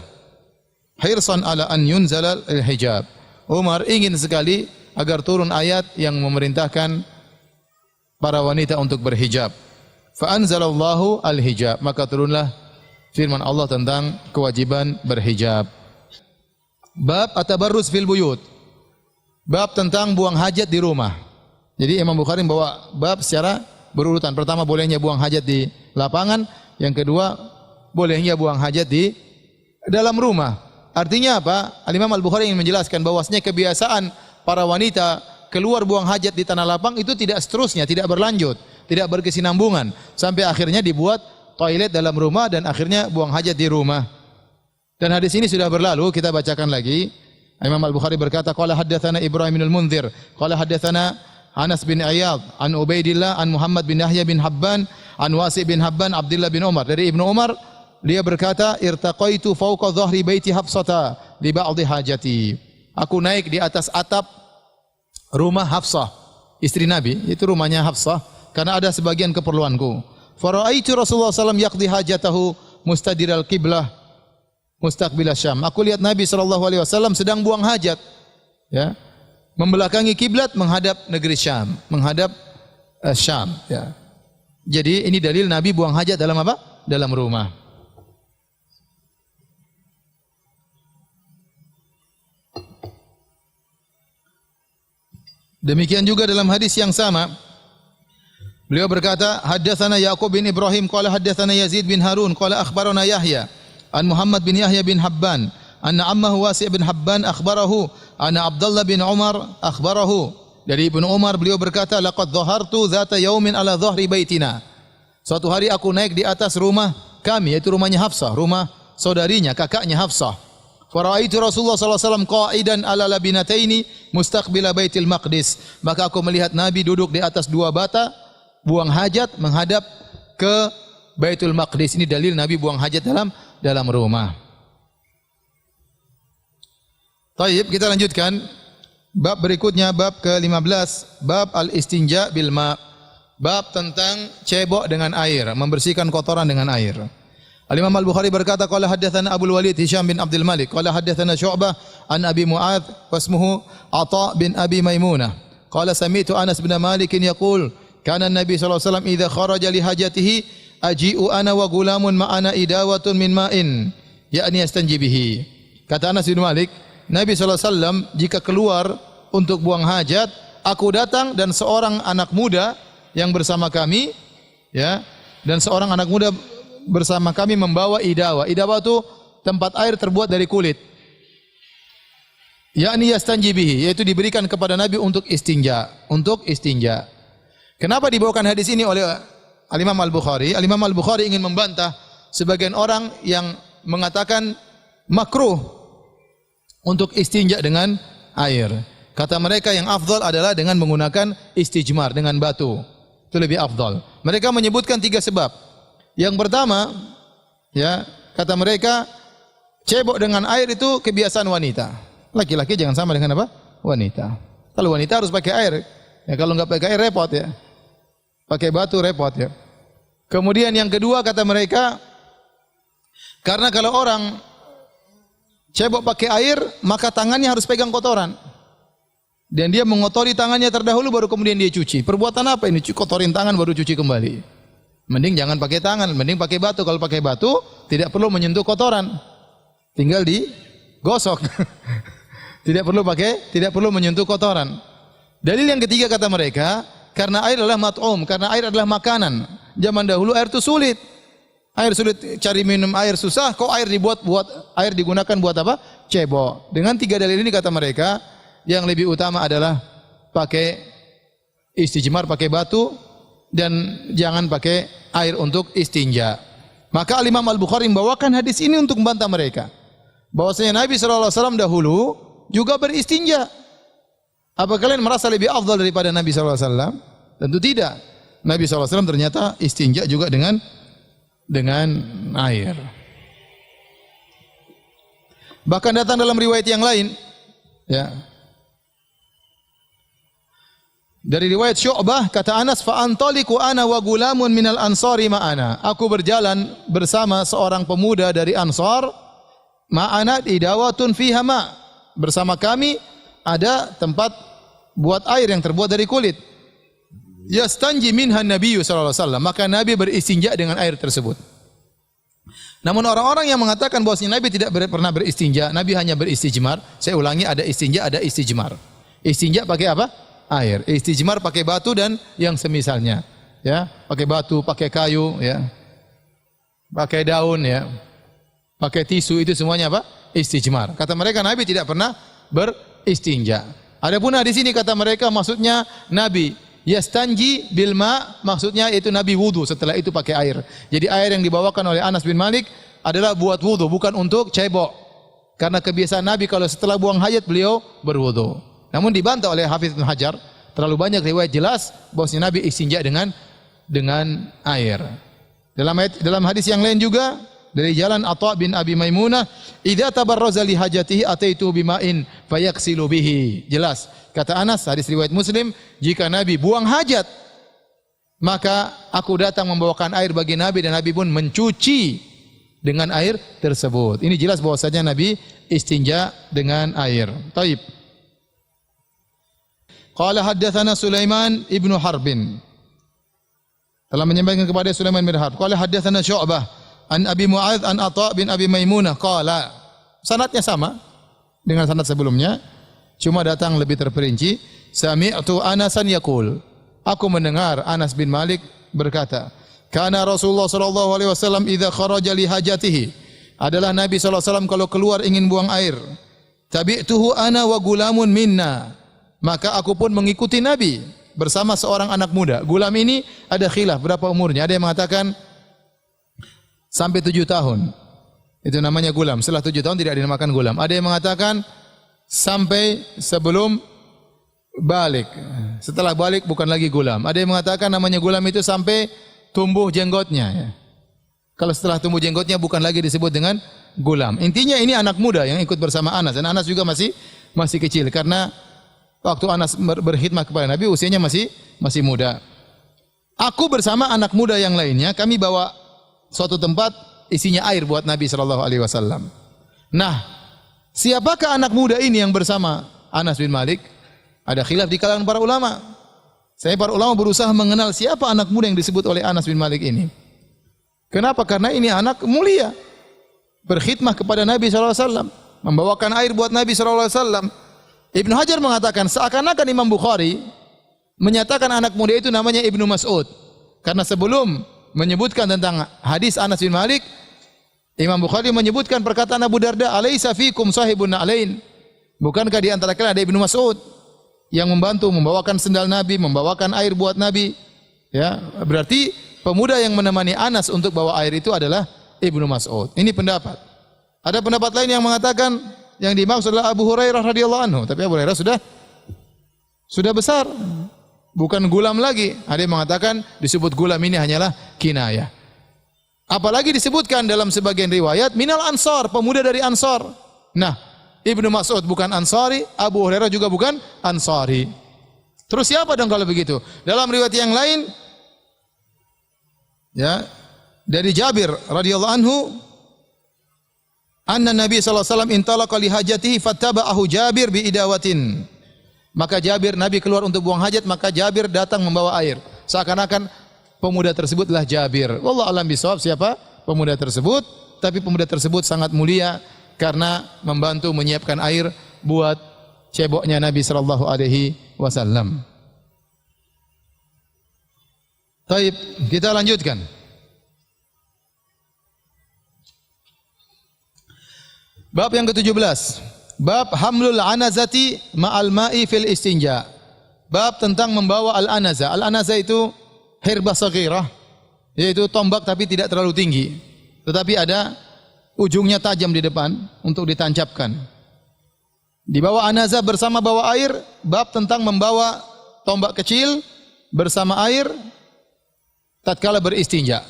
A: Hirsan ala an yunzala al-hijab. Umar ingin sekali agar turun ayat yang memerintahkan para wanita untuk berhijab. Fa anzalallahu al-hijab, maka turunlah firman Allah tentang kewajiban berhijab. Bab at-tabarruz fil buyut. Bab tentang buang hajat di rumah. Jadi Imam Bukhari membawa bab secara berurutan. Pertama, bolehnya buang hajat di lapangan. Yang kedua, bolehnya buang hajat di dalam rumah. Artinya apa? Al-Imam Al-Bukhari ingin menjelaskan bahwasanya kebiasaan para wanita keluar buang hajat di tanah lapang itu tidak seterusnya, tidak berlanjut, tidak berkesinambungan, sampai akhirnya dibuat toilet dalam rumah dan akhirnya buang hajat di rumah. Dan hadis ini sudah berlalu, kita bacakan lagi. Imam Al-Bukhari berkata, qala haddatsana Ibrahim bin Al-Munzir, qala haddatsana Anas bin Iyad, an Ubaidillah, an Muhammad bin Yahya bin Habban, an Wasi' bin Habban, Abdullah bin Umar. Dari Ibnu Umar, dia berkata, irtaqaitu fawqa dhahri baiti Hafsata li ba'dhi hajati. Aku naik di atas atap rumah Hafsah, istri Nabi, itu rumahnya Hafsah, karena ada sebagian keperluanku. Fara'aitu Rasulullah sallallahu alaihi wasallam yaqdi hajatahu mustadiral qiblah mustaqbil Syam. Aku lihat Nabi sallallahu alaihi wasallam sedang buang hajat, ya, membelakangi kiblat menghadap negeri Syam, menghadap Syam, ya. Jadi ini dalil Nabi buang hajat dalam apa? Dalam rumah. Demikian juga dalam hadis yang sama Beliau berkata, haddatsana Yaqub bin Ibrahim qala haddatsana Yazid bin Harun qala akhbarana Yahya an Muhammad bin Yahya bin Habban anna ammahu Wasi' bin Habban akhbarahu anna Abdullah bin Umar akhbarahu. Dari Ibnu Umar beliau berkata, laqad dhahartu dzata yaumin ala dhahri baitina. Suatu hari aku naik di atas rumah kami, yaitu rumahnya Hafsah, rumah saudarinya, kakaknya Hafsah. Faraitu Rasulullah sallallahu alaihi wasallam qa'idan ala labinataini mustaqbila Baitul Maqdis. Maka aku melihat Nabi duduk di atas dua bata, buang hajat menghadap ke Baitul Maqdis. Ini dalil Nabi buang hajat dalam rumah. Taib, kita lanjutkan. Bab berikutnya, bab ke-15, bab al-istinja bil ma'. Bab tentang cebok dengan air, membersihkan kotoran dengan air. Al-Imam Al-Bukhari berkata, qala haddatsana Abdul Walid Hisham bin Abdul Malik, qala haddatsana Syu'bah an Abi Mu'adz wasmuhu Atha bin Abi Maimunah. Qala sami'tu Anas bin Malik yaqul, kana an-nabi sallallahu alaihi wasallam idza kharaja li hajatihi aji'u ana wa gulamun ma'ana idawatun min ma'in, yakni yastanji bihi. Kata Anas bin Malik, Nabi sallallahu alaihi wasallam jika keluar untuk buang hajat, aku datang dan seorang anak muda yang bersama kami, ya, dan seorang anak muda bersama kami membawa idawa. Idawa itu tempat air terbuat dari kulit. Yakni yastanji bihi, yaitu diberikan kepada Nabi untuk istinja, Kenapa dibawakan hadis ini oleh Al-Imam Al-Bukhari? Al-Imam Al-Bukhari ingin membantah sebagian orang yang mengatakan makruh untuk istinja dengan air. Kata mereka yang afdal adalah dengan menggunakan istijmar, dengan batu. Itu lebih afdal. Mereka menyebutkan 3 sebab. Yang pertama, ya, kata mereka, cebok dengan air itu kebiasaan wanita. Laki-laki jangan sama dengan apa? Wanita. Kalau wanita harus pakai air. Ya, kalau enggak pakai air repot ya. Pakai batu repot ya. Kemudian yang kedua kata mereka, karena kalau orang cebok pakai air, maka tangannya harus pegang kotoran. Dan dia mengotori tangannya terdahulu baru kemudian dia cuci. Perbuatan apa ini? Kotorin tangan baru cuci kembali. Mending jangan pakai tangan, mending pakai batu. Kalau pakai batu tidak perlu menyentuh kotoran. Tinggal digosok. Tidak perlu menyentuh kotoran. Dalil yang ketiga kata mereka, karena air adalah mat'um, karena air adalah makanan. Zaman dahulu air itu sulit. Air sulit, cari minum air susah, kok air air digunakan buat apa? Cebok. Dengan 3 dalil ini kata mereka, yang lebih utama adalah pakai istijmar, pakai batu, dan jangan pakai air untuk istinja. Maka Imam Al-Bukhari membawakan hadis ini untuk membantah mereka. Bahwasanya Nabi SAW dahulu juga beristinja. Apa kalian merasa lebih afdal daripada Nabi SAW? Tentu tidak. Nabi SAW ternyata istinja juga dengan air. Bahkan datang dalam riwayat yang lain, ya. Dari riwayat Syu'bah kata Anas, fa antaliqu ana wa gulamun minal ansari ma'ana. Aku berjalan bersama seorang pemuda dari Ansar, ma'ana idawatun fiha ma'. Bersama kami ada tempat buat air yang terbuat dari kulit. Yastanji minha Nabi sallallahu alaihi wasallam, maka Nabi beristinja dengan air tersebut. Namun orang-orang yang mengatakan bahwa Nabi tidak pernah beristinja, Nabi hanya beristijmar. Saya ulangi, ada istinja, ada istijmar. Istinja pakai apa? Air. Istijmar pakai batu dan yang semisalnya. Ya, pakai batu, pakai kayu, ya. Pakai daun, ya. Pakai tisu, itu semuanya apa? Istijmar. Kata mereka Nabi tidak pernah beristinja. Adapun di sini kata mereka maksudnya Nabi yastanji bil ma, maksudnya itu Nabi wudu, setelah itu pakai air. Jadi air yang dibawakan oleh Anas bin Malik adalah buat wudu, bukan untuk cebok. Karena kebiasaan Nabi kalau setelah buang hajat beliau berwudu. Namun dibantah oleh Hafidz Ibnu Hajar, terlalu banyak riwayat jelas bahwasanya Nabi istinja dengan air. Dalam hadis yang lain juga dari jalan Atha bin Abi Maimunah, idza tabarraza li hajatihi ataitu bima'in fayaghsilu bihi. Jelas. Kata Anas, hadis riwayat Muslim, jika Nabi buang hajat, maka aku datang membawakan air bagi Nabi dan Nabi pun mencuci dengan air tersebut. Ini jelas bahwasanya Nabi istinja dengan air. Taib. Qala haddatsana Sulaiman ibnu Harbin. Telah menyampaikan kepada Sulaiman bin Harb. Qala haddatsana Syu'bah an Abi Mu'adz an Atha bin Abi Maimunah qala. Sanadnya sama dengan sanad sebelumnya, cuma datang lebih terperinci. Sami'tu Anasan yaqul. Aku mendengar Anas bin Malik berkata, "Kana Rasulullah sallallahu alaihi wasallam idza kharaja li hajatihi." Adalah Nabi sallallahu alaihi wasallam kalau keluar ingin buang air. Tabi'tuhu ana wa gulamun minna. Maka aku pun mengikuti Nabi bersama seorang anak muda. Gulam ini ada khilaf berapa umurnya. Ada yang mengatakan sampai 7 tahun. Itu namanya gulam. Setelah 7 tahun tidak dinamakan gulam. Ada yang mengatakan sampai sebelum balik. Setelah balik bukan lagi gulam. Ada yang mengatakan namanya gulam itu sampai tumbuh jenggotnya. Ya. Kalau setelah tumbuh jenggotnya bukan lagi disebut dengan gulam. Intinya ini anak muda yang ikut bersama Anas. Dan Anas juga masih kecil. Karena waktu Anas berkhidmat kepada Nabi usianya masih muda. Aku bersama anak muda yang lainnya, kami bawa suatu tempat isinya air buat Nabi sallallahu alaihi wasallam. Nah, siapakah anak muda ini yang bersama Anas bin Malik? Ada khilaf di kalangan para ulama. Para ulama berusaha mengenal siapa anak muda yang disebut oleh Anas bin Malik ini. Kenapa? Karena ini anak mulia. Berkhidmah kepada Nabi sallallahu alaihi wasallam, membawakan air buat Nabi sallallahu alaihi wasallam. Ibnu Hajar mengatakan seakan-akan Imam Bukhari menyatakan anak muda itu namanya Ibnu Mas'ud. Karena sebelum menyebutkan tentang hadis Anas bin Malik, Imam Bukhari menyebutkan perkataan Abu Darda, "Alaisa fikum sahibun na'lain?" Bukankah di antara kalian ada Ibnu Mas'ud yang membantu membawakan sendal Nabi, membawakan air buat Nabi? Ya, berarti pemuda yang menemani Anas untuk bawa air itu adalah Ibnu Mas'ud. Ini pendapat. Ada pendapat lain yang mengatakan yang dimaksud adalah Abu Hurairah radhiyallahu anhu, tapi Abu Hurairah sudah besar. Bukan gulam lagi. Ada yang mengatakan disebut gulam ini hanyalah kinayah. Apalagi disebutkan dalam sebagian riwayat minal ansar, pemuda dari Ansar. Nah, Ibnu Mas'ud bukan Ansari, Abu Hurairah juga bukan Ansari. Terus siapa dong kalau begitu? Dalam riwayat yang lain ya, dari Jabir radhiyallahu anhu, anna Nabi sallallahu alaihi wasallam intalaqa li hajatihi fattaba'ahu Jabir bi idawatin. Maka Nabi keluar untuk buang hajat, maka Jabir datang membawa air. Seakan-akan pemuda tersebutlah Jabir. Wallahu a'lam bishawab siapa pemuda tersebut, tapi pemuda tersebut sangat mulia karena membantu menyiapkan air buat ceboknya Nabi sallallahu alaihi wasallam. Baik, kita lanjutkan. Bab yang ke-17. Bab hamlul anazati ma'al ma'i fil istinja. Bab tentang membawa al-anazah. Al-anazah itu hirbah saghirah, yaitu tombak tapi tidak terlalu tinggi, tetapi ada ujungnya tajam di depan untuk ditancapkan. Dibawa anazah bersama bawa air. Bab tentang membawa tombak kecil bersama air tatkala beristinja.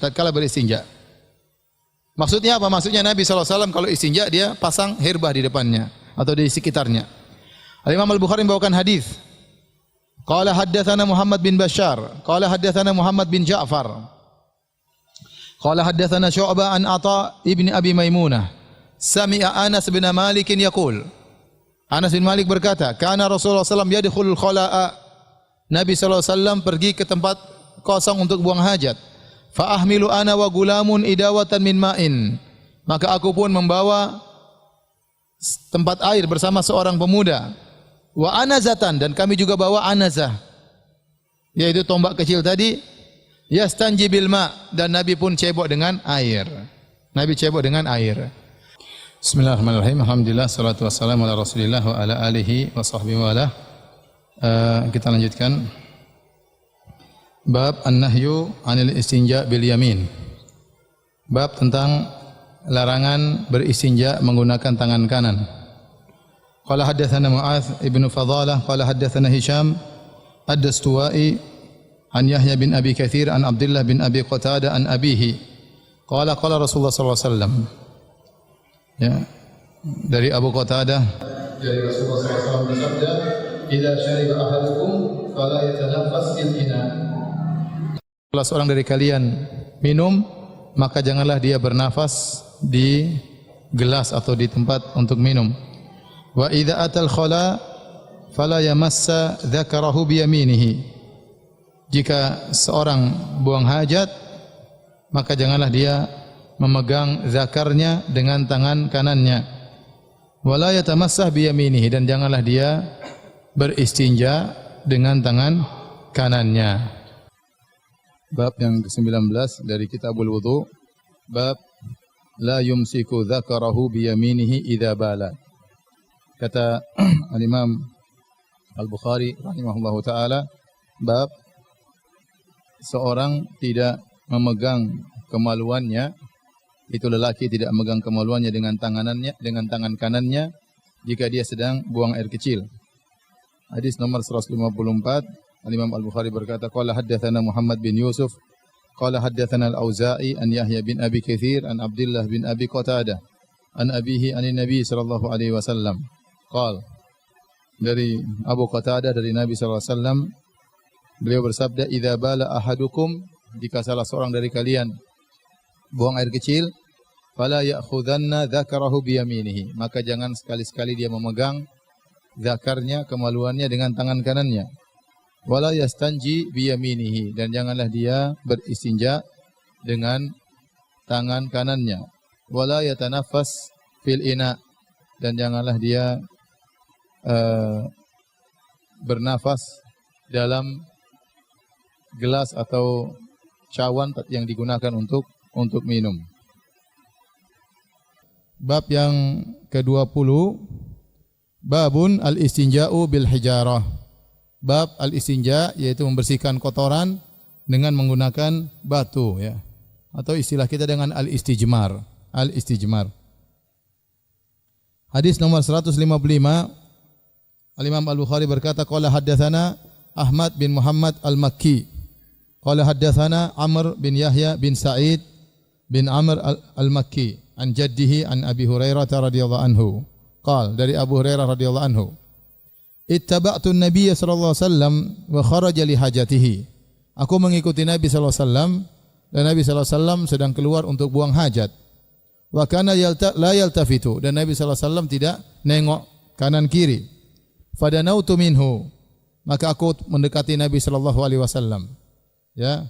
A: Maksudnya apa? Maksudnya Nabi SAW kalau istinja dia pasang hirbah di depannya atau di sekitarnya. Al-Imam Al-Bukhari membawakan hadis. Qala haddatsana Muhammad bin Bashar, qala haddatsana Muhammad bin Ja'far. Qala haddatsana Syu'bah an Atha ibni Abi Maimunah. Sami'a Anas bin Malik yaqul. Anas bin Malik berkata, kana Rasulullah SAW yadkhulul khala'a. Nabi SAW pergi ke tempat kosong untuk buang hajat. Fa ahmilu ana wa gulamun idawatan min ma'in. Maka aku pun membawa tempat air bersama seorang pemuda. Wa anazatan, dan kami juga bawa anazah, yaitu tombak kecil tadi. Yastanji bil ma, dan Nabi pun cebok dengan air. Bismillahirrahmanirrahim. Alhamdulillah, salatu wassalamu ala Rasulillah wa ala alihi wa sahbihi wa ala. Kita lanjutkan. Bab an-nahyu 'anil istinja bil yamin. Bab tentang larangan beristinja menggunakan tangan kanan. Qala haddatsana Mu'adz ibnu Fadalah qala haddatsana Hisham ad-Dastuwai an Yahya bin Abi Katsir an Abdullah bin Abi Qatadah an abihi qala qala Rasulullah sallallahu alaihi wasallam. Ya, dari Abu Qatadah dari Rasulullah sallallahu alaihi wasallam bersabda, "Idza syariba ahadukum fala yatanaffas fil ina." Kalau seorang dari kalian minum, maka janganlah dia bernafas di gelas atau di tempat untuk minum. Wa idza atal khala fala yamassa dzakarahu bi yaminihi. Jika seorang buang hajat, maka janganlah dia memegang zakarnya dengan tangan kanannya. Wala yatamassah bi yaminihi, dan janganlah dia beristinja dengan tangan kanannya. Bab yang ke-19 dari Kitabul Wudu. Bab la yumsiku dzakarahu biyaminihi idza bala. Kata Al-Imam Al-Bukhari rahimahullahu taala, bab seorang tidak memegang kemaluannya, itu lelaki tidak memegang kemaluannya dengan tangan kanannya jika dia sedang buang air kecil. Hadis nomor 154, Al-Imam Al-Bukhari berkata, qala haddatsana Muhammad bin Yusuf, qala haddatsana Al-Auza'i an Yahya bin Abi Katsir an Abdullah bin Abi Qatadah an abihi an Nabi sallallahu alaihi wasallam. Qala, dari Abu Qatadah dari Nabi sallallahu alaihi wasallam, beliau bersabda, idza bala ahadukum, jika salah seorang dari kalian buang air kecil, fala ya'khudanna dzakarahu biyaminihi, maka jangan sekali-sekali dia memegang zakarnya, kemaluannya dengan tangan kanannya. Wala yastanji biyaminihi, dan janganlah dia beristinja dengan tangan kanannya. Wala yatanaffas fil ina, dan janganlah dia bernafas dalam gelas atau cawan yang digunakan untuk minum. Bab yang ke-20, babun al-istinja'u bil hijarah. Bab al-istinja, yaitu membersihkan kotoran dengan menggunakan batu, ya. Atau istilah kita dengan al-istijmar. Al-istijmar. Hadis nomor 155, Al-Imam Al-Bukhari berkata, qala haddatsana Ahmad bin Muhammad Al-Makki, qala haddatsana Amr bin Yahya bin Sa'id bin Amr Al-Makki an jaddihi an Abi Hurairah radhiyallahu anhu. Qala, dari Abu Hurairah radhiyallahu anhu, ittaba'tu an-nabiy sallallahu alaihi wasallam wa kharaja li hajatihi. Aku mengikuti Nabi sallallahu alaihi wasallam dan Nabi sallallahu alaihi wasallam sedang keluar untuk buang hajat. Wa kana la yaltafitu, dan Nabi sallallahu alaihi wasallam tidak nengok kanan kiri. Fadanautu minhu, maka aku mendekati Nabi sallallahu alaihi wasallam. Ya.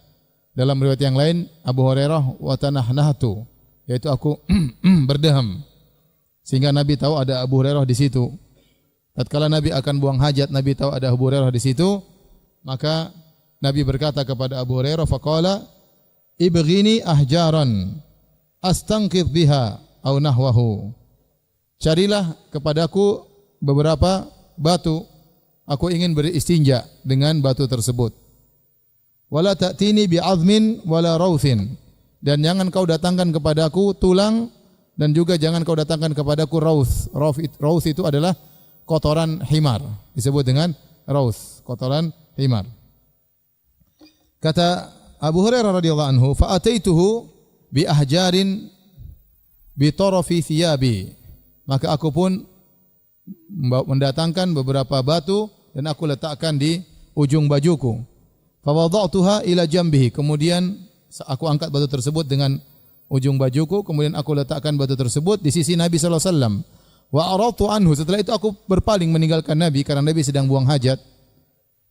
A: Dalam riwayat yang lain Abu Hurairah wa tanahnahtu, yaitu aku berdeham sehingga Nabi tahu ada Abu Hurairah di situ. Tatkala Nabi akan buang hajat, Nabi tahu ada Abu Hurairah di situ, maka Nabi berkata kepada Abu Hurairah, faqala ibghini ahjaran astanqidh biha aw nahwahu. Carilah kepadaku beberapa batu, aku ingin beristinja dengan batu tersebut. Wala ta'tini bi'azmin wala rauthin, dan jangan kau datangkan kepadaku tulang, dan juga jangan kau datangkan kepadaku rauth. Rauth itu adalah kotoran himar, disebut dengan rauth, kotoran himar. Kata Abu Hurairah radhiyallahu anhu, fa ataituhu bi ahjarin bi tarafi thiyabi, maka aku pun mendatangkan beberapa batu dan aku letakkan di ujung bajuku. Fa wada'tuha ila jambihi, kemudian aku angkat batu tersebut dengan ujung bajuku, kemudian aku letakkan batu tersebut di sisi Nabi sallallahu alaihi wasallam. Wa aratu anhu, setelah itu aku berpaling meninggalkan Nabi karena Nabi sedang buang hajat.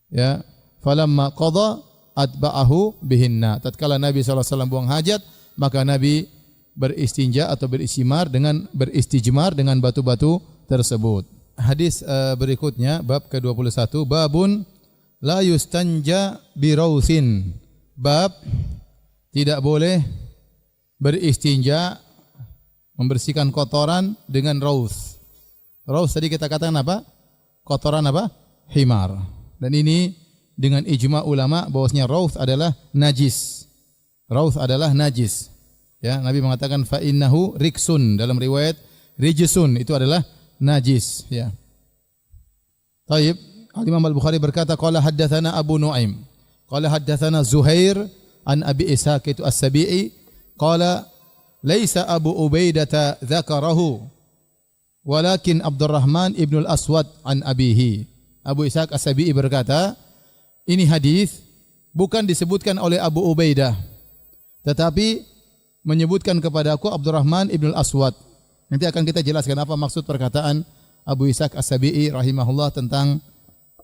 A: Ya, falamma qada atba'ahu bihinna. Tatkala Nabi sallallahu alaihi wasallam buang hajat, maka Nabi beristinja atau beristijmar dengan batu-batu tersebut. Hadis berikutnya, bab ke-21, babun la yustanja bi rauthin. Bab tidak boleh beristinja, membersihkan kotoran dengan rauth. Rauth tadi kita katakan apa? Kotoran apa? Himar. Dan ini dengan ijma ulama bahwasanya rauth adalah najis. Rauth adalah najis. Ya, Nabi mengatakan fa innahu riksun, dalam riwayat rijsun, itu adalah najis, ya. Taib, Al-Imam Al-Bukhari berkata, qala haddatsana Abu Nuaim, qala haddatsana Zuhair an Abi Ishaq itu As-Sabi'i, qala laisa Abu Ubaidah dzakarahu walakin Abdurrahman ibn al-Aswad an abihi. Abu Ishaq As-Sabi'i berkata, ini hadis bukan disebutkan oleh Abu Ubaidah, tetapi menyebutkan kepadaku Abdurrahman ibn al-Aswad. Nanti akan kita jelaskan apa maksud perkataan Abu Ishaq As-Sabi'i rahimahullah tentang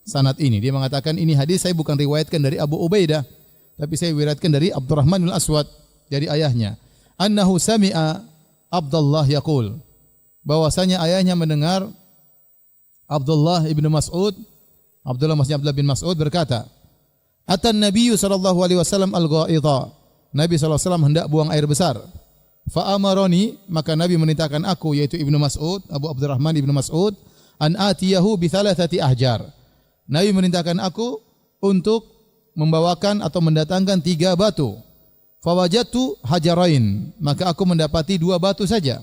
A: sanad ini. Dia mengatakan ini hadis saya bukan riwayatkan dari Abu Ubaidah, tapi saya riwayatkan dari Abdurrahman bin Aswad, dari ayahnya. Annahu sami'a Abdullah yaqul, bahwasanya ayahnya mendengar Abdullah ibn Mas'ud, Abdullah bin Mas'ud berkata, Atan Nabiyyu sallallahu alaihi wasallam al-ghaidha. Nabi sallallahu alaihi wasallam hendak buang air besar. Fa amaroni, maka Nabi memerintahkan aku, yaitu Ibnu Mas'ud, Abu Abdurrahman Ibnu Mas'ud, an atiyahu bi thalathati ahjar. Nabi memerintahkan aku untuk membawakan atau mendatangkan 3 batu. Fawajadtu hajarain, maka aku mendapati 2 batu saja.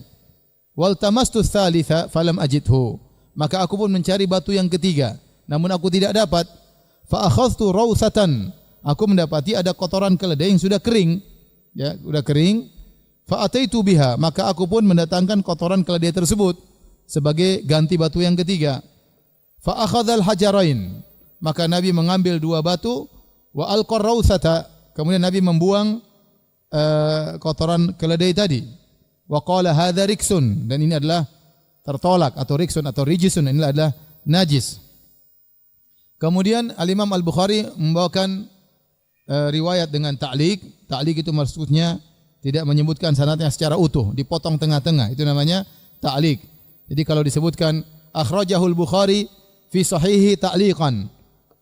A: Wal tamastu tsalitsa falam ajidhu, maka aku pun mencari batu yang ketiga, namun aku tidak dapat. Fa akhadhtu rawsatan, aku mendapati ada kotoran keledai yang sudah kering, ya, sudah kering. Fa ataitu biha, maka aku pun mendatangkan kotoran keledai tersebut sebagai ganti batu yang ketiga. Fa akhadhal hajarain, maka Nabi mengambil 2 batu, wa alqar rawsata, kemudian Nabi membuang kotoran keledai tadi. Wa qala hadza riksun, dan ini adalah tertolak, atau riksun atau rijisun, ini adalah najis. Kemudian Al-Imam Al-Bukhari membawakan riwayat dengan ta'liq. Ta'liq itu maksudnya tidak menyebutkan sanadnya secara utuh, dipotong tengah-tengah, itu namanya ta'liq. Jadi kalau disebutkan akhrajahul Bukhari fi sahihi ta'liqan,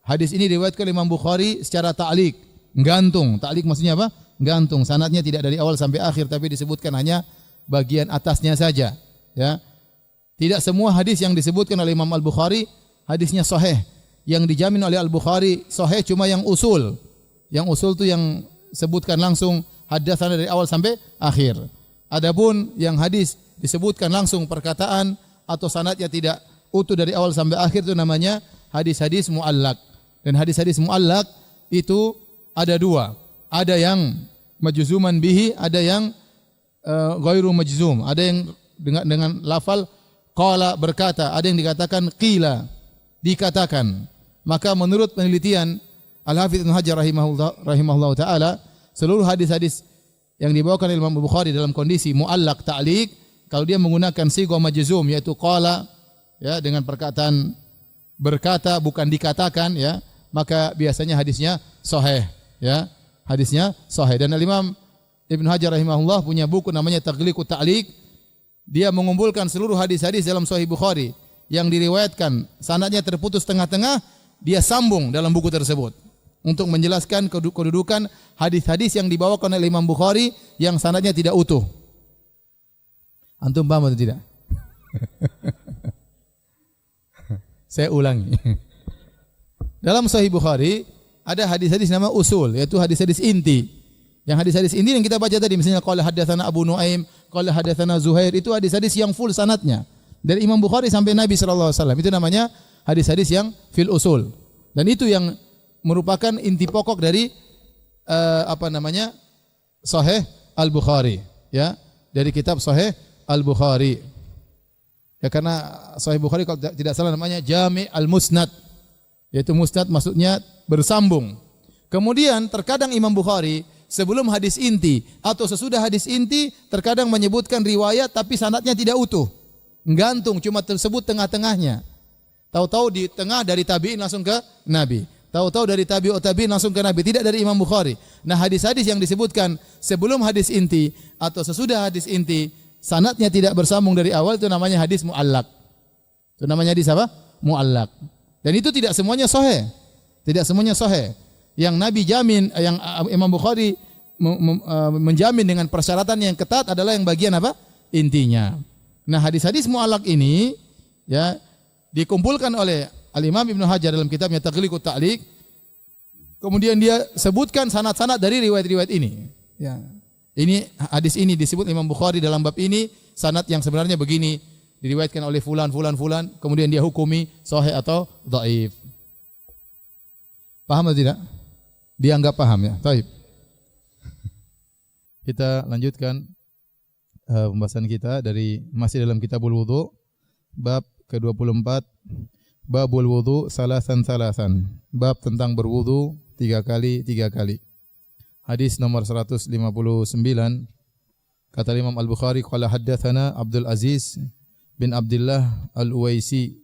A: hadis ini diriwayatkan Imam Bukhari secara ta'liq, gantung. Ta'liq maksudnya apa? Gantung, sanadnya tidak dari awal sampai akhir, tapi disebutkan hanya bagian atasnya saja, ya. Tidak semua hadis yang disebutkan oleh Imam Al-Bukhari hadisnya sahih. Yang dijamin oleh Al-Bukhari sahih cuma yang usul. Yang usul itu yang sebutkan langsung hadatsana dari awal sampai akhir. Adapun yang hadis disebutkan langsung perkataan atau sanadnya tidak utuh dari awal sampai akhir, itu namanya hadis-hadis muallaq. Dan hadis-hadis muallaq itu ada 2. Ada yang majzuman bihi, ada yang ghairu majzum. Ada yang dengan lafal qala, berkata, ada yang dikatakan qila, dikatakan. Maka menurut penelitian Al-Hafidz Ibnu Hajar rahimahullah taala, seluruh hadis-hadis yang dibawakan oleh Imam Bukhari dalam kondisi muallaq ta'liq, kalau dia menggunakan sigha majzum yaitu qala, ya, dengan perkataan berkata bukan dikatakan, ya, maka biasanya hadisnya sahih, ya. Hadisnya sahih. Dan Imam Ibnu Hajar rahimahullah punya buku namanya Taghliqut Ta'liq. Dia mengumpulkan seluruh hadis-hadis dalam Sahih Bukhari yang diriwayatkan sanadnya terputus tengah-tengah, dia sambung dalam buku tersebut untuk menjelaskan kedudukan hadis-hadis yang dibawakan oleh Imam Bukhari yang sanadnya tidak utuh. Antum paham atau tidak? Saya ulangi. Dalam Sahih Bukhari ada hadis-hadis nama usul, yaitu hadis-hadis inti. Yang hadis-hadis inti yang kita baca tadi, misalnya qala hadatsana Abu Nuaim, qala hadatsana Zuhair, itu hadis-hadis yang full sanadnya dari Imam Bukhari sampai Nabi sallallahu alaihi wasallam. Itu namanya hadis-hadis yang fil usul. Dan itu yang merupakan inti pokok dari Sahih Al-Bukhari, ya, dari kitab Sahih Al-Bukhari. Ya, karena Sahih Bukhari kalau tidak salah namanya Jami' Al-Musnad, yaitu musnad maksudnya bersambung. Kemudian terkadang Imam Bukhari sebelum hadis inti atau sesudah hadis inti terkadang menyebutkan riwayat tapi sanadnya tidak utuh, gantung, cuma tersebut tengah-tengahnya. Tahu-tahu di tengah dari tabi'in langsung ke Nabi, tahu-tahu dari tabi'ut tabi'in langsung ke Nabi, tidak dari Imam Bukhari. Nah, hadis-hadis yang disebutkan sebelum hadis inti atau sesudah hadis inti sanadnya tidak bersambung dari awal, itu namanya hadis muallaq. Itu namanya hadis apa? Muallaq. Dan itu tidak semuanya sahih. Tidak semuanya sahih. Yang Nabi jamin, yang Imam Bukhari menjamin dengan persyaratan yang ketat adalah yang bagian apa? Intinya. Nah, hadis-hadis muallaq ini, ya, dikumpulkan oleh Al-Imam Ibnu Hajar dalam kitabnya Taghliqut Ta'liq. Kemudian dia sebutkan sanad-sanad dari riwayat-riwayat ini. Ya. Ini hadis ini disebut Imam Bukhari dalam bab ini sanad yang sebenarnya begini, diriwayatkan oleh fulan, kemudian dia hukumi sahih atau dhaif. Paham atau tidak? Dianggap paham, ya. Baik. Kita lanjutkan pembahasan kita dari masih dalam Kitabul Wudu, bab ke-24, babul wudu salasan. Bab tentang berwudu 3 kali. Hadis nomor 159, kata Imam Al-Bukhari, qala haddatsana Abdul Aziz bin Abdullah Al-Uwaisi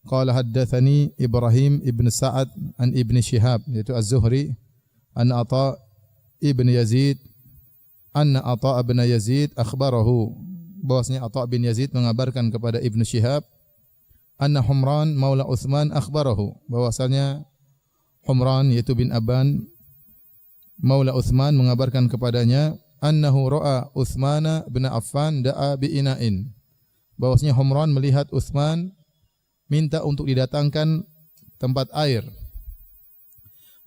A: qala haddatsani Ibrahim ibn Sa'ad an Ibn Shihab, yaitu Az-Zuhri, an Atha ibn Yazid, anna Atha ibn Yazid akhbarahu, bahwasanya Atha bin Yazid mengabarkan kepada Ibn Shihab, anna Humran maula Utsman akhbarahu, bahwasanya Humran yaitu bin Aban Maula Uthman mengabarkan kepadanya annahu ra'a Uthman bin Affan da'a bi ina'in, bahwasanya Humran melihat Uthman minta untuk didatangkan tempat air.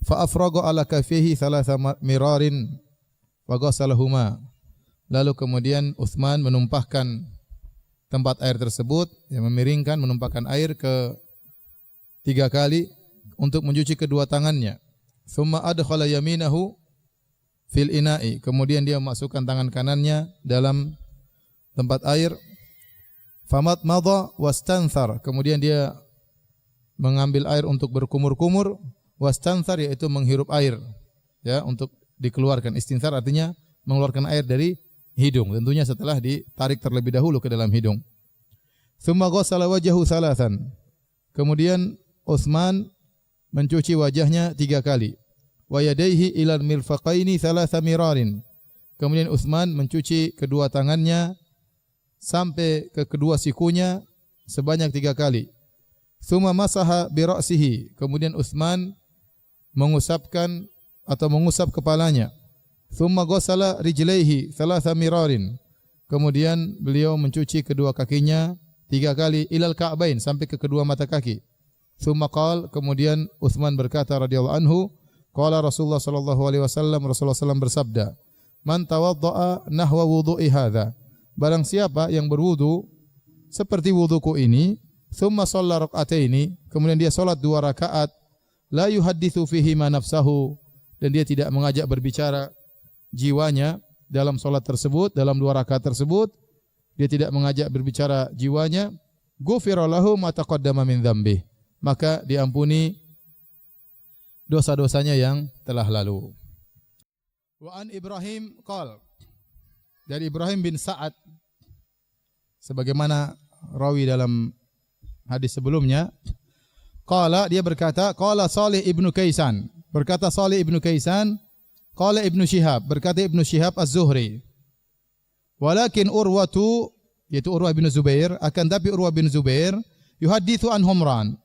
A: Fa afraga ala kafihi thalatha mirarin wa ghasalahuma. Lalu kemudian Uthman menumpahkan tempat air tersebut, memiringkan, menumpahkan air ke 3 kali untuk mencuci kedua tangannya. Thumma adkhala yaminahu fil ina'i. Kemudian dia memasukkan tangan kanannya dalam tempat air. Famat madha wastanthar. Kemudian dia mengambil air untuk berkumur-kumur. Wastanthar yaitu menghirup air, ya, untuk dikeluarkan. Istinthar artinya mengeluarkan air dari hidung, tentunya setelah ditarik terlebih dahulu ke dalam hidung. Tsumma ghassala wajhahu thalathan. Kemudian Utsman mencuci wajahnya 3 kali. Wa yadayhi ilal mirfaqaini thalatha mirarin. Kemudian Utsman mencuci kedua tangannya sampai ke kedua sikunya sebanyak 3 kali. Tsumma masaha bi ra'sihi. Kemudian Utsman mengusapkan atau mengusap kepalanya. Tsumma ghassala rijlaihi thalatha mirarin. Kemudian beliau mencuci kedua kakinya 3 kali ilal ka'bain, sampai ke kedua mata kaki. Tsumma qala, kemudian Utsman berkata radhiyallahu anhu, qala Rasulullah sallallahu alaihi wasallam, Rasulullah sallallahu bersabda, man tawaddaa nahwa wudu'i hadza, barang siapa yang berwudu seperti wuduku ini, tsumma shalla rak'ataini, kemudian dia salat 2 rakaat, la yuhadditsu fihi ma nafsahu, dan dia tidak mengajak berbicara jiwanya dalam salat tersebut, dalam 2 rakaat tersebut, dia tidak mengajak berbicara jiwanya, ghufira lahu ma taqaddama min dzambi, maka diampuni dosa-dosanya yang telah lalu. Wa an Ibrahim qala, dari Ibrahim bin Sa'ad sebagaimana rawi dalam hadis sebelumnya, qala, dia berkata, qala Salih ibnu Kaisan, berkata Salih ibnu Kaisan, qala Ibnu Syihab, berkata Ibnu Syihab Az-Zuhri, walakin Urwatu, yaitu Urwah bin Zubair, akan tapi Urwah bin Zubair yuhaditsu an Humran,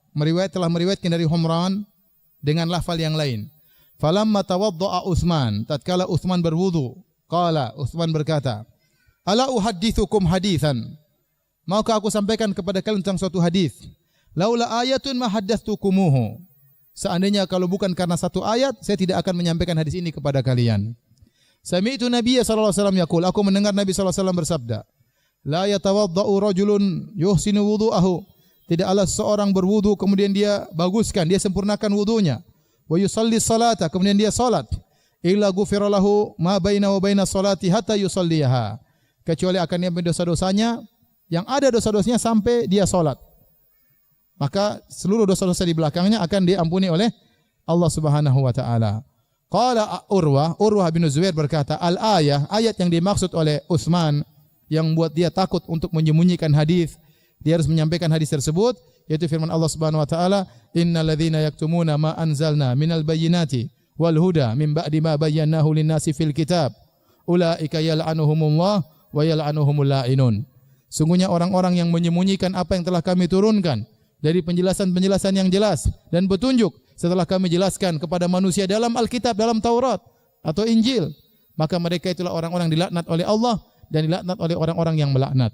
A: telah meriwayatkan dari Humran dengan lafal yang lain. Falamma tawaddaa Utsman, tatkala Utsman berwudu, qala, Utsman berkata, ala uhadditsukum haditsan, maukah aku sampaikan kepada kalian tentang suatu hadis? Laula ayatun ma haddattsukumuhu, seandainya kalau bukan karena satu ayat, saya tidak akan menyampaikan hadis ini kepada kalian. Sami'tu Nabiya sallallahu alaihi wasallam yaqul, aku mendengar Nabi sallallahu alaihi wasallam bersabda, la yatawaddau rajulun yuhsinu wudu'ahu, tidaklah seorang berwudu kemudian dia baguskan, dia sempurnakan wudunya, wa yusalli salata, kemudian dia salat, illa ghufira lahu ma baina wa baina salati hatta yusalliha, kecuali akan diampuni dosa-dosanya yang ada dosa-dosanya sampai dia salat, maka seluruh dosa-dosa di belakangnya akan diampuni oleh Allah Subhanahu wa taala. Qala Urwah bin Zubair berkata, al-ayah, ayat yang dimaksud oleh Utsman yang buat dia takut untuk menyembunyikan hadis, dia harus menyampaikan hadis tersebut, yaitu firman Allah Subhanahu wa taala, innal ladzina yaktumuna ma anzalna minal bayyinati wal huda min ba'di ma bayyanahu lin-nasi fil kitab ulaika yal'anuhumullah wa yal'anuhumul la'inun. Sungguhnya orang-orang yang menyembunyikan apa yang telah kami turunkan dari penjelasan-penjelasan yang jelas dan petunjuk setelah kami jelaskan kepada manusia dalam Alkitab, dalam Taurat atau Injil, maka mereka itulah orang-orang dilaknat oleh Allah dan dilaknat oleh orang-orang yang melaknat.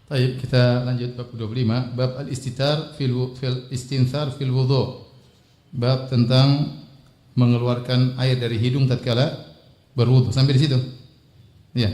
A: Baik, kita lanjut bab 25, bab al-istitar fil istinthar fil wudu. Bab tentang mengeluarkan air dari hidung tatkala berwudu. Sampai di situ. Ya.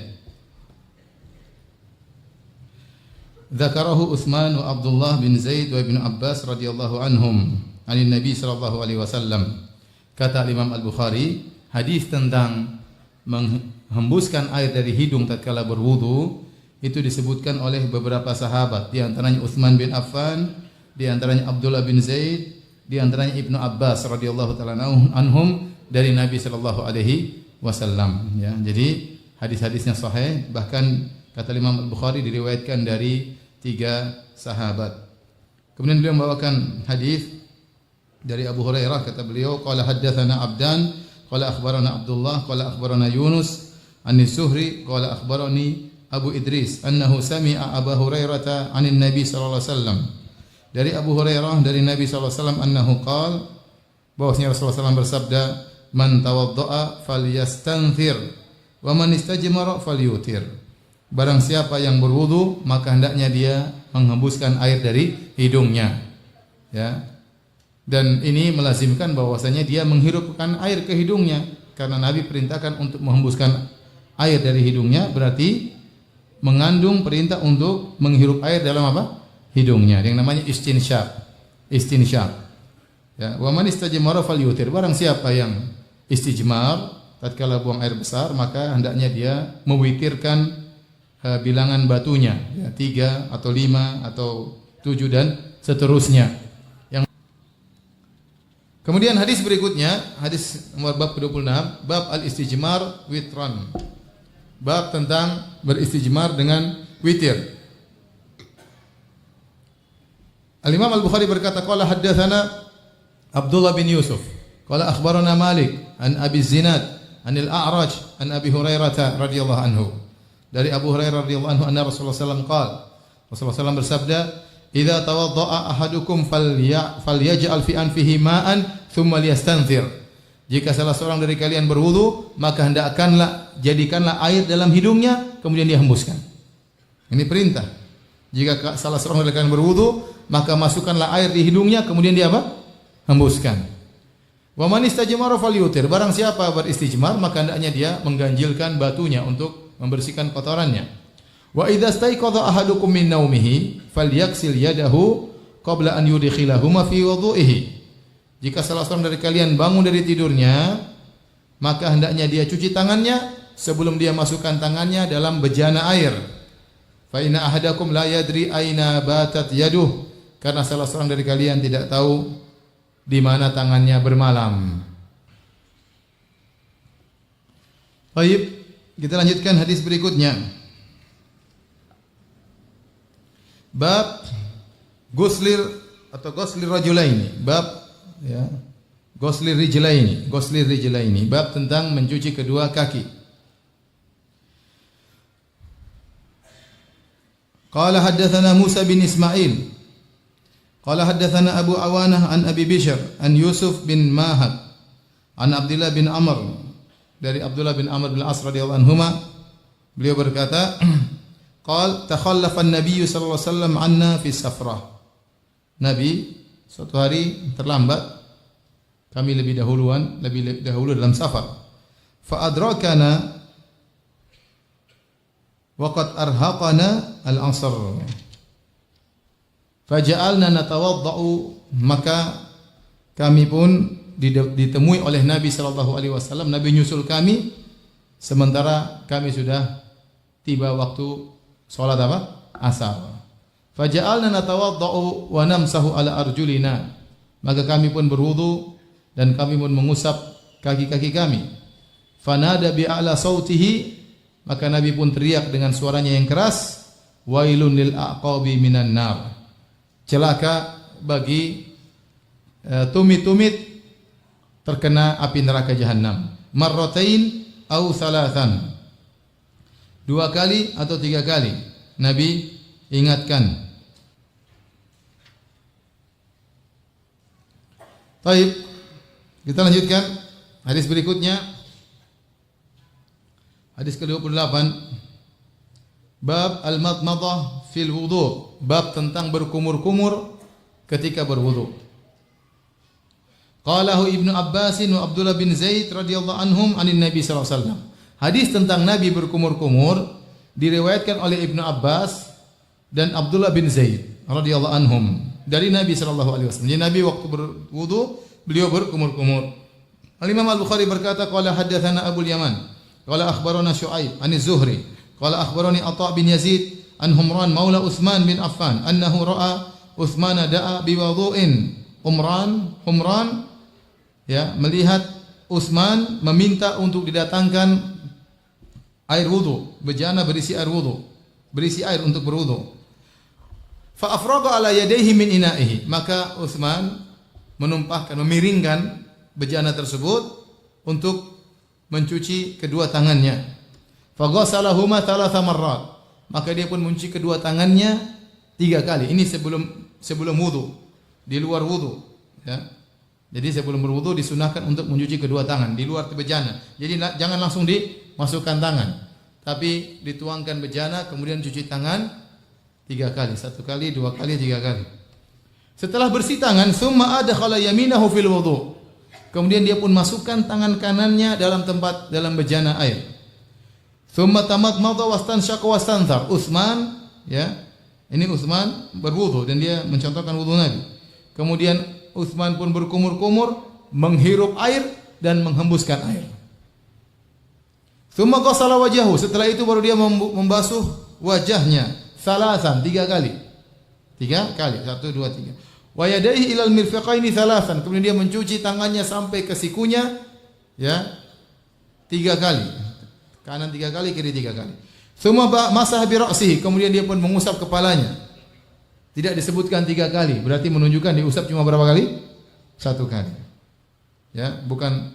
A: Dzakarahu Utsman wa Abdullah bin Zaid wa Ibnu Abbas radhiyallahu anhum anin Nabi sallallahu alaihi wasallam. Kata Imam Al-Bukhari, hadis tentang menghembuskan air dari hidung tatkala berwudu itu disebutkan oleh beberapa sahabat, di antaranya Utsman bin Affan, di antaranya Abdullah bin Zaid, di antaranya Ibnu Abbas radhiyallahu taala anhum dari Nabi sallallahu alaihi wasallam, ya. Jadi hadis-hadisnya sahih, bahkan kata Imam Al-Bukhari diriwayatkan dari 3 sahabat. Kemudian beliau membawakan hadis dari Abu Hurairah, kata beliau, qala haddatsana Abdan, qala akhbarana Abdullah, qala akhbarana Yunus an-Suhri, qala akhbarani Abu Idris annahu sami'a Abu Hurairah 'anil Nabi sallallahu alaihi wasallam. Dari Abu Hurairah dari Nabi sallallahu alaihi wasallam annahu qala, bahwasanya Rasulullah SAW bersabda, "Man tawadda'a falyastanthir wa man istajmara falyutir." Barang siapa yang berwudu, maka hendaknya dia menghembuskan air dari hidungnya. Ya. Dan ini melazimkan bahwasanya dia menghirupkan air ke hidungnya, karena Nabi perintahkan untuk menghembuskan air dari hidungnya, berarti mengandung perintah untuk menghirup air dalam apa? Hidungnya, yang namanya istinsyaq. Istinsyaq. Ya, wa man istajmara falyutir. Barang siapa yang istijmar tatkala buang air besar, maka hendaknya dia mewitirkan bilangan batunya, ya, 3 atau 5 atau 7 dan seterusnya. Kemudian hadis berikutnya, hadis nomor bab ke-26, bab al-istijmar witran. Bab tentang beristijmar dengan witir. Al-Imam Al-Bukhari berkata, qala haddatsana Abdullah bin Yusuf, qala akhbarana Malik an Abi Zinad an Al-A'raj an Abi Hurairah radhiyallahu anhu. Dari Abu Hurairah radhiyallahu anhu anna Rasulullah sallallahu alaihi wasallam qala, Rasulullah sallallahu bersabda, "Idza tawadda'a ahadukum falyaj'al fi anfihi ma'an thumma liyastanthir." Jika salah seorang dari kalian berwudu, maka jadikanlah air dalam hidungnya, kemudian dia hembuskan. Ini perintah. Jika salah seorang dari kalian berwudu, maka masukkanlah air di hidungnya, kemudian dia apa? Hembuskan. Wa man istajmara falyutir. Barang siapa beristijmar, maka hendaknya dia mengganjilkan batunya untuk membersihkan kotorannya. Wa idza staiqadha ahadukum min naumihi falyaksil yadahu qabla an yudkhilahuma fi wudu'ihi. Jika salah seorang dari kalian bangun dari tidurnya, maka hendaknya dia cuci tangannya sebelum dia masukkan tangannya dalam bejana air. Fa inna ahadakum la yadri aina batat yaduh. Karena salah seorang dari kalian tidak tahu di mana tangannya bermalam. Baik, kita lanjutkan hadis berikutnya. Bab ghuslir atau ghuslir rajulaini. Bab ya, ghuslir rijlaini. Bab tentang mencuci kedua kaki. Qala haddatsana Musa bin Ismail. Qala haddatsana Abu Awanah an Abi Bishr an Yusuf bin Mahad an Abdullah bin Amr, dari Abdullah bin Amr bin As radhiyallahu anhuma, beliau berkata, qala takhallafa an-nabiy sallallahu alaihi wasallam anna fi safrah. Nabi suatu hari terlambat, kami lebih dahulu dalam safar. Fa adrakana wa qad arhaqana al-'asr. Faja'alna natawadda'u, maka kami pun ditemui oleh Nabi sallallahu alaihi wasallam. Nabi nyusul kami sementara kami sudah tiba waktu salat apa? Asar. Faja'alna natawadda'u wa namsahu ala arjulina. Maka kami pun berwudu dan kami pun mengusap kaki-kaki kami. Fanada bi'ala sautihi, maka Nabi pun teriak dengan suaranya yang keras, wailun lil aqabi minan nar. Celaka bagi tumit-tumit terkena api neraka jahanam. Marratain au thalathan. 2 kali atau 3 kali Nabi ingatkan. Baik, kita lanjutkan hadis berikutnya. Hadis ke-28. Bab al-madmadah fil wudu. Bab tentang berkumur-kumur ketika berwudu. Qalahu Ibnu Abbas wa Abdullah bin Zaid radhiyallahu anhum anin Nabi sallallahu alaihi wasallam. Hadis tentang Nabi berkumur-kumur diriwayatkan oleh Ibnu Abbas dan Abdullah bin Zaid radhiyallahu anhum dari Nabi sallallahu alaihi wasallam. Jadi Nabi waktu berwudu beliau berkumur-kumur. Al-Imam Al-Bukhari berkata, qala haddatsana Abu Yaman, qala akhbarana Syuaib an Az-Zuhri, qala akhbarani Atha bin Yazid an Humran maula Utsman bin Affan annahu ra'a Utsman da'a biwudu'in. Humran ya melihat Utsman meminta untuk didatangkan air wudu, bejana berisi air wudu, berisi air untuk berwudu. Fa afraga ala yadayhi min ina'ihi, maka Utsman memiringkan bejana tersebut untuk mencuci kedua tangannya. Fa ghasalahuma thalatha marrat, maka dia pun mencuci kedua tangannya 3 kali. Ini sebelum wudu, di luar wudu, ya. Jadi sebelum berwudu disunahkan untuk mencuci kedua tangan di luar bejana. Jadi jangan langsung dimasukkan tangan, tapi dituangkan bejana kemudian cuci tangan 3 kali, 1 kali, 2 kali, 3 kali. Setelah bersih tangan, summa adkhala yaminahu fil wudu. Kemudian dia pun masukkan tangan kanannya dalam bejana air. Summa tamadmada wastanshaqa wastanthar. Utsman, ya. Ini Utsman berwudu dan dia mencontohkan wudu Nabi. Kemudian Utsman pun berkumur-kumur, menghirup air dan menghembuskan air. Tsumma ghassala wajahu. Setelah itu baru dia membasuh wajahnya salasan 3 kali. 3 kali. 1 2 3. Wa yadayhi ilal mirfaqaini salasan. Kemudian dia mencuci tangannya sampai ke sikunya, ya. 3 kali. Kanan 3 kali, kiri 3 kali. Tsumma masaha bi ra'sihi. Kemudian dia pun mengusap kepalanya. Tidak disebutkan 3 kali, berarti menunjukkan diusap cuma berapa kali? 1 kali. Ya, bukan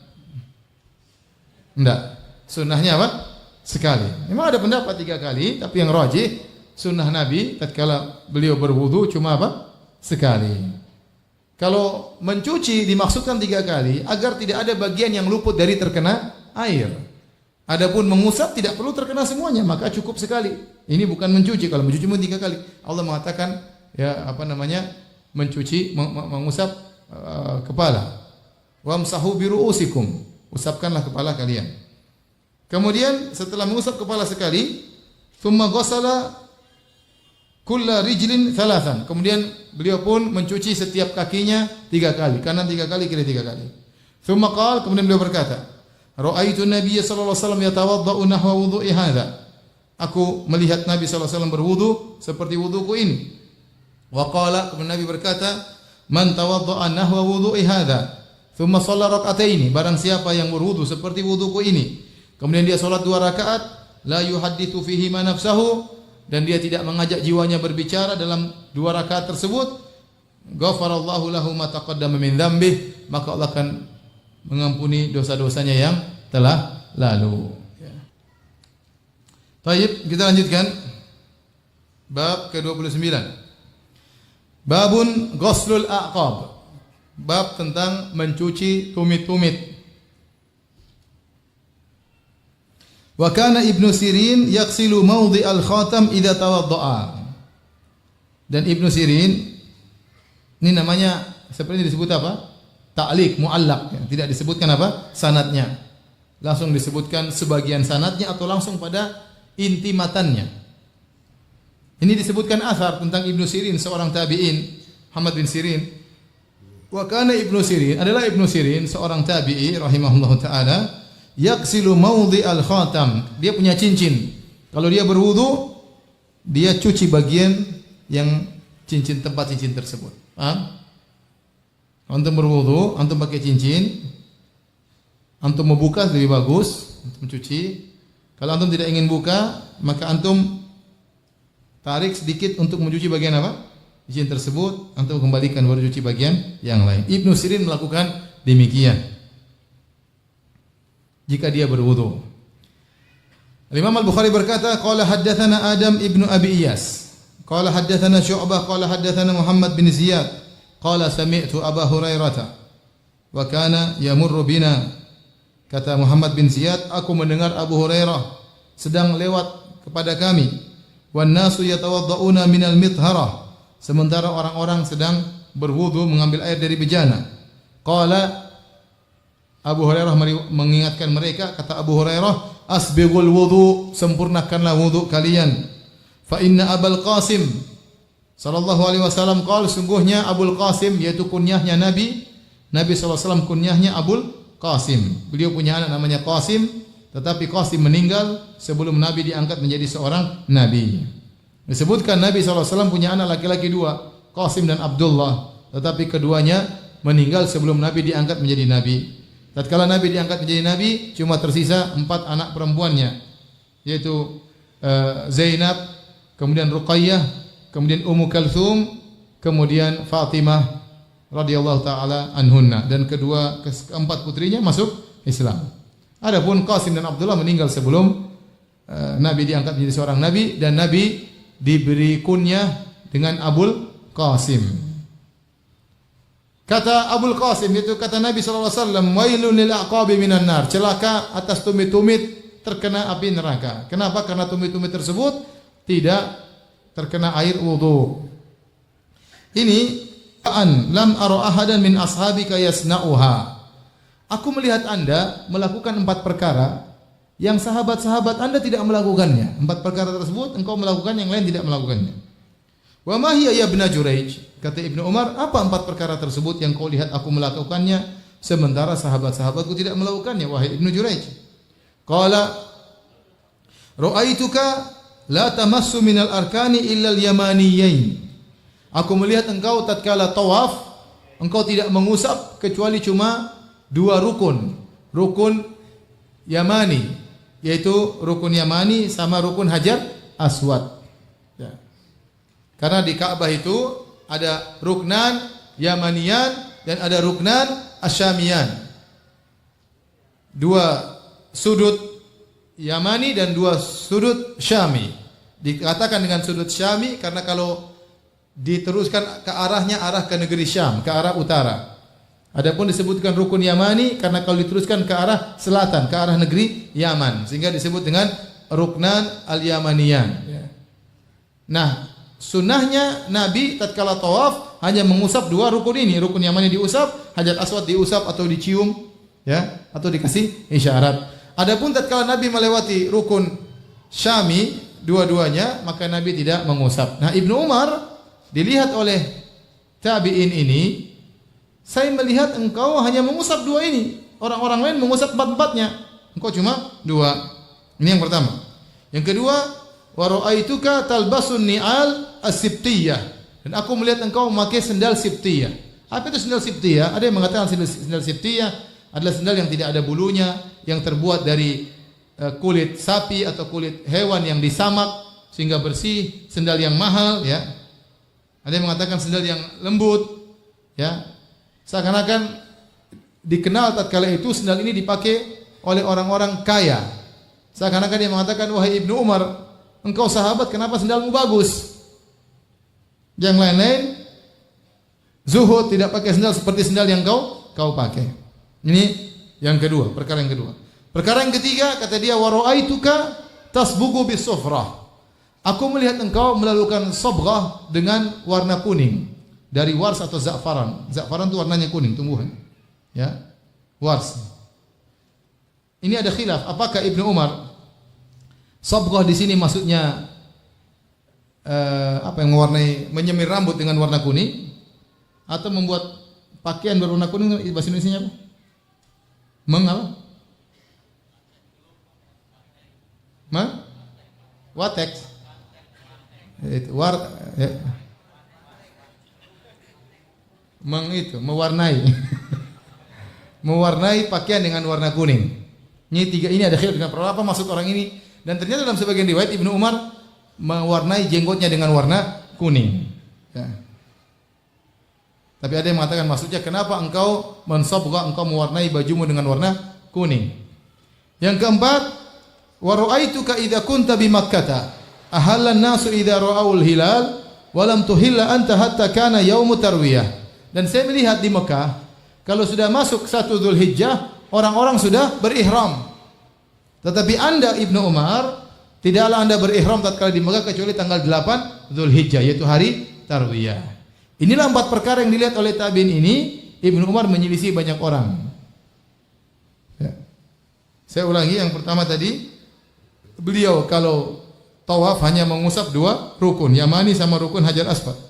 A: enggak. Sunnahnya apa? Sekali. Memang ada pendapat 3 kali, tapi yang rajih sunnah Nabi tatkala beliau berwudu cuma apa? Sekali. Kalau mencuci dimaksudkan 3 kali agar tidak ada bagian yang luput dari terkena air. Adapun mengusap tidak perlu terkena semuanya, maka cukup sekali. Ini bukan mencuci. Kalau mencuci cuma 3 kali. Allah mengatakan mencuci, mengusap kepala. Wamsahu biru'usikum. Usapkanlah kepala kalian. Kemudian setelah mengusap kepala sekali, thumma ghassala kulla rijlin thalathan. Kemudian beliau pun mencuci setiap kakinya 3 kali, kanan 3 kali, kiri 3 kali. Thumma qala, kemudian beliau berkata, ra'aitu Nabiy sallallahu alaihi wasallam yatawaddau nahwa wudu'i hadza. Aku melihat Nabi sallallahu alaihi wasallam berwudu seperti wuduku ini. Wa qala, kemudian Nabi berkata, man tawadda'a nahwa wudu'i hadza, thumma shalla rak'ataini. Barang siapa yang berwudu seperti wuduku ini, kemudian dia salat 2 rakaat, la yuhadditsu fihi ma nafsahu, dan dia tidak mengajak jiwanya berbicara dalam 2 rakaat tersebut, ghafarallahu lahu ma taqaddama min dzambih, maka Allah akan mengampuni dosa-dosanya yang telah lalu. Ya. Baik, kita lanjutkan bab ke-29. Babun ghuslul a'qab. Bab tentang mencuci tumit-tumit. Wa kana Ibnu Sirin yaghsilu mawdi' al-khatam idza tawadda'a. Dan Ibnu Sirin ini namanya seperti disebut apa? Ta'liq, mu'allaq, ya. Tidak disebutkan apa? Sanadnya. Langsung disebutkan sebagian sanadnya atau langsung pada inti matannya. Ini disebutkan asar tentang Ibnu Sirin, seorang tabi'in, Muhammad bin Sirin. Wa kana Ibnu Sirin, adalah Ibnu Sirin seorang tabi'i rahimahullahu taala, yaghsilu mawdi' al-khatam. Dia punya cincin. Kalau dia berwudu, dia cuci bagian yang cincin, tempat cincin tersebut. Paham? Antum berwudu, antum pakai cincin, antum membuka lebih bagus, antum mencuci. Kalau antum tidak ingin buka, maka antum tarik sedikit untuk mencuci bagian apa? Cincin tersebut, antum kembalikan baru cuci bagian yang lain. Ibnu Sirin melakukan demikian jika dia berwudu. Imam Al-Bukhari berkata, qala haddatsana Adam ibnu Abi Iyas, qala haddatsana Syu'bah, qala haddatsana Muhammad bin Ziyad, qala sami'tu Abu Hurairah wa kana yamurru bina. Kata Muhammad bin Ziyad, aku mendengar Abu Hurairah sedang lewat kepada kami. Wan nasu yatawadda'una minal mitharah. Sementara orang-orang sedang berwudu mengambil air dari bejana. Qala, Abu Hurairah mengingatkan mereka, kata Abu Hurairah, asbighul wudu, sempurnakanlah wudu kalian. Fa inna Abul Qasim sallallahu alaihi wasallam qala, sungguhnya Abul Qasim, yaitu kunyahnya Nabi sallallahu alaihi wasallam kunyahnya Abul Qasim. Beliau punya anak namanya Qasim, tetapi Qasim meninggal sebelum Nabi diangkat menjadi seorang nabi. Disebutkan Nabi sallallahu alaihi wasallam punya anak laki-laki 2, Qasim dan Abdullah, tetapi keduanya meninggal sebelum Nabi diangkat menjadi nabi. Tatkala Nabi diangkat menjadi nabi, cuma tersisa 4 anak perempuannya, yaitu Zainab, kemudian Ruqayyah, kemudian Ummu Kalthum, kemudian Fatimah radhiyallahu taala anhunna, dan keempat putrinya masuk Islam. Adapun Qasim dan Abdullah meninggal sebelum Nabi diangkat menjadi seorang nabi, dan Nabi diberi kunyah dengan Abul Qasim. Kata Abul Qasim, itu kata Nabi sallallahu alaihi wasallam, wailun lil aqabi minan nar. Celaka atas tumit-tumit terkena api neraka. Kenapa? Karena tumit-tumit tersebut tidak terkena air wudu. Ini lam ara ahadan min ashabika yasna'uha. Aku melihat Anda melakukan 4 perkara yang sahabat-sahabat Anda tidak melakukannya. 4 perkara tersebut engkau melakukan, yang lain tidak melakukannya. Wa ma hiya ya Ibnu Juraij? Kata Ibnu Umar, apa 4 perkara tersebut yang kau lihat aku melakukannya sementara sahabat-sahabatku tidak melakukannya, wahai Ibnu Juraij? Qala ra'aituka la tamassu minal arkani illa al-yamaniyain. Aku melihat engkau tatkala tawaf, engkau tidak mengusap kecuali cuma 2 rukun. Rukun Yamani, yaitu rukun Yamani sama rukun Hajar Aswad. Ya. Karena di Ka'bah itu ada ruknan Yamaniyan dan ada ruknan Asyamiyan. 2 sudut Yamani dan 2 sudut Syami. Dikatakan dengan sudut Syami karena kalau diteruskan ke arahnya arah ke negeri Syam, ke arah utara. Adapun disebutkan rukun Yamani karena kalau diteruskan ke arah selatan, ke arah negeri Yaman, sehingga disebut dengan ruknan al-Yamaniyan. Nah, sunnahnya Nabi tatkala tawaf hanya mengusap 2 rukun ini. Rukun Yamani diusap, Hajar Aswad diusap atau dicium, ya, atau dikasih isyarat. Adapun tatkala Nabi melewati rukun Syami dua-duanya, maka Nabi tidak mengusap. Nah, Ibnu Umar dilihat oleh tabi'in ini, saya melihat engkau hanya mengusap 2 ini. Orang-orang lain mengusap 4-4-nya. Engkau cuma 2. Ini yang pertama. Yang kedua, wa ra'aituka talbasun ni'al as-sibtiyah. Dan aku melihat engkau memakai sendal sibtiyah. Apa itu sendal sibtiyah? Ada yang mengatakan sendal sibtiyah adalah sendal yang tidak ada bulunya, yang terbuat dari kulit sapi atau kulit hewan yang disamak sehingga bersih, sendal yang mahal, ya. Ada yang mengatakan sendal yang lembut, ya. Seakan-akan dikenal tatkala itu sendal ini dipakai oleh orang-orang kaya. Seakan-akan dia mengatakan, wahai Ibnu Umar, engkau sahabat, kenapa sendalmu bagus? Yang lain-lain zuhud, tidak pakai sendal seperti sendal yang kau pakai. Ini yang kedua, perkara yang kedua. Perkara yang ketiga, kata dia, wa ra'aituka tasbugu bis-sufrah. Aku melihat engkau melakukan sabghah dengan warna kuning. Dari wars atau za'faran. Za'faran itu warnanya kuning, tumbuhan. Ya. Wars. Ini ada khilaf, apakah Ibnu Umar sabghah di sini maksudnya apa yang mewarnai, menyemir rambut dengan warna kuning, atau membuat pakaian berwarna kuning? Bahasa Indonesianya apa? Apa? Watex. Itu ya. Mewarnai mewarnai pakaian dengan warna kuning. Ini 3 ini ada khilaf dengan apa maksud orang ini, dan ternyata dalam sebagian riwayat Ibnu Umar mewarnai jenggotnya dengan warna kuning, ya. Tapi ada yang mengatakan maksudnya kenapa engkau mensabghah, engkau mewarnai bajumu dengan warna kuning. Yang keempat, wa ra'aituka idza kunta bi Makkah ahallan nasu idza ra'aul hilal wa lam tuhilla anta hatta kana yaumut tarwiyah. Dan saya melihat di Mekah, kalau sudah masuk 1 Dzulhijjah, orang-orang sudah berihram. Tetapi Anda Ibnu Umar, tidaklah Anda berihram tatkala di Mekah kecuali tanggal 8 Dzulhijjah, yaitu hari Tarwiyah. Inilah 4 perkara yang dilihat oleh tabi'in ini. Ibnu Umar menyelisih banyak orang. Ya. Saya ulangi, yang pertama tadi, beliau kalau tawaf hanya mengusap 2 rukun, Yamani sama rukun Hajar Aswad.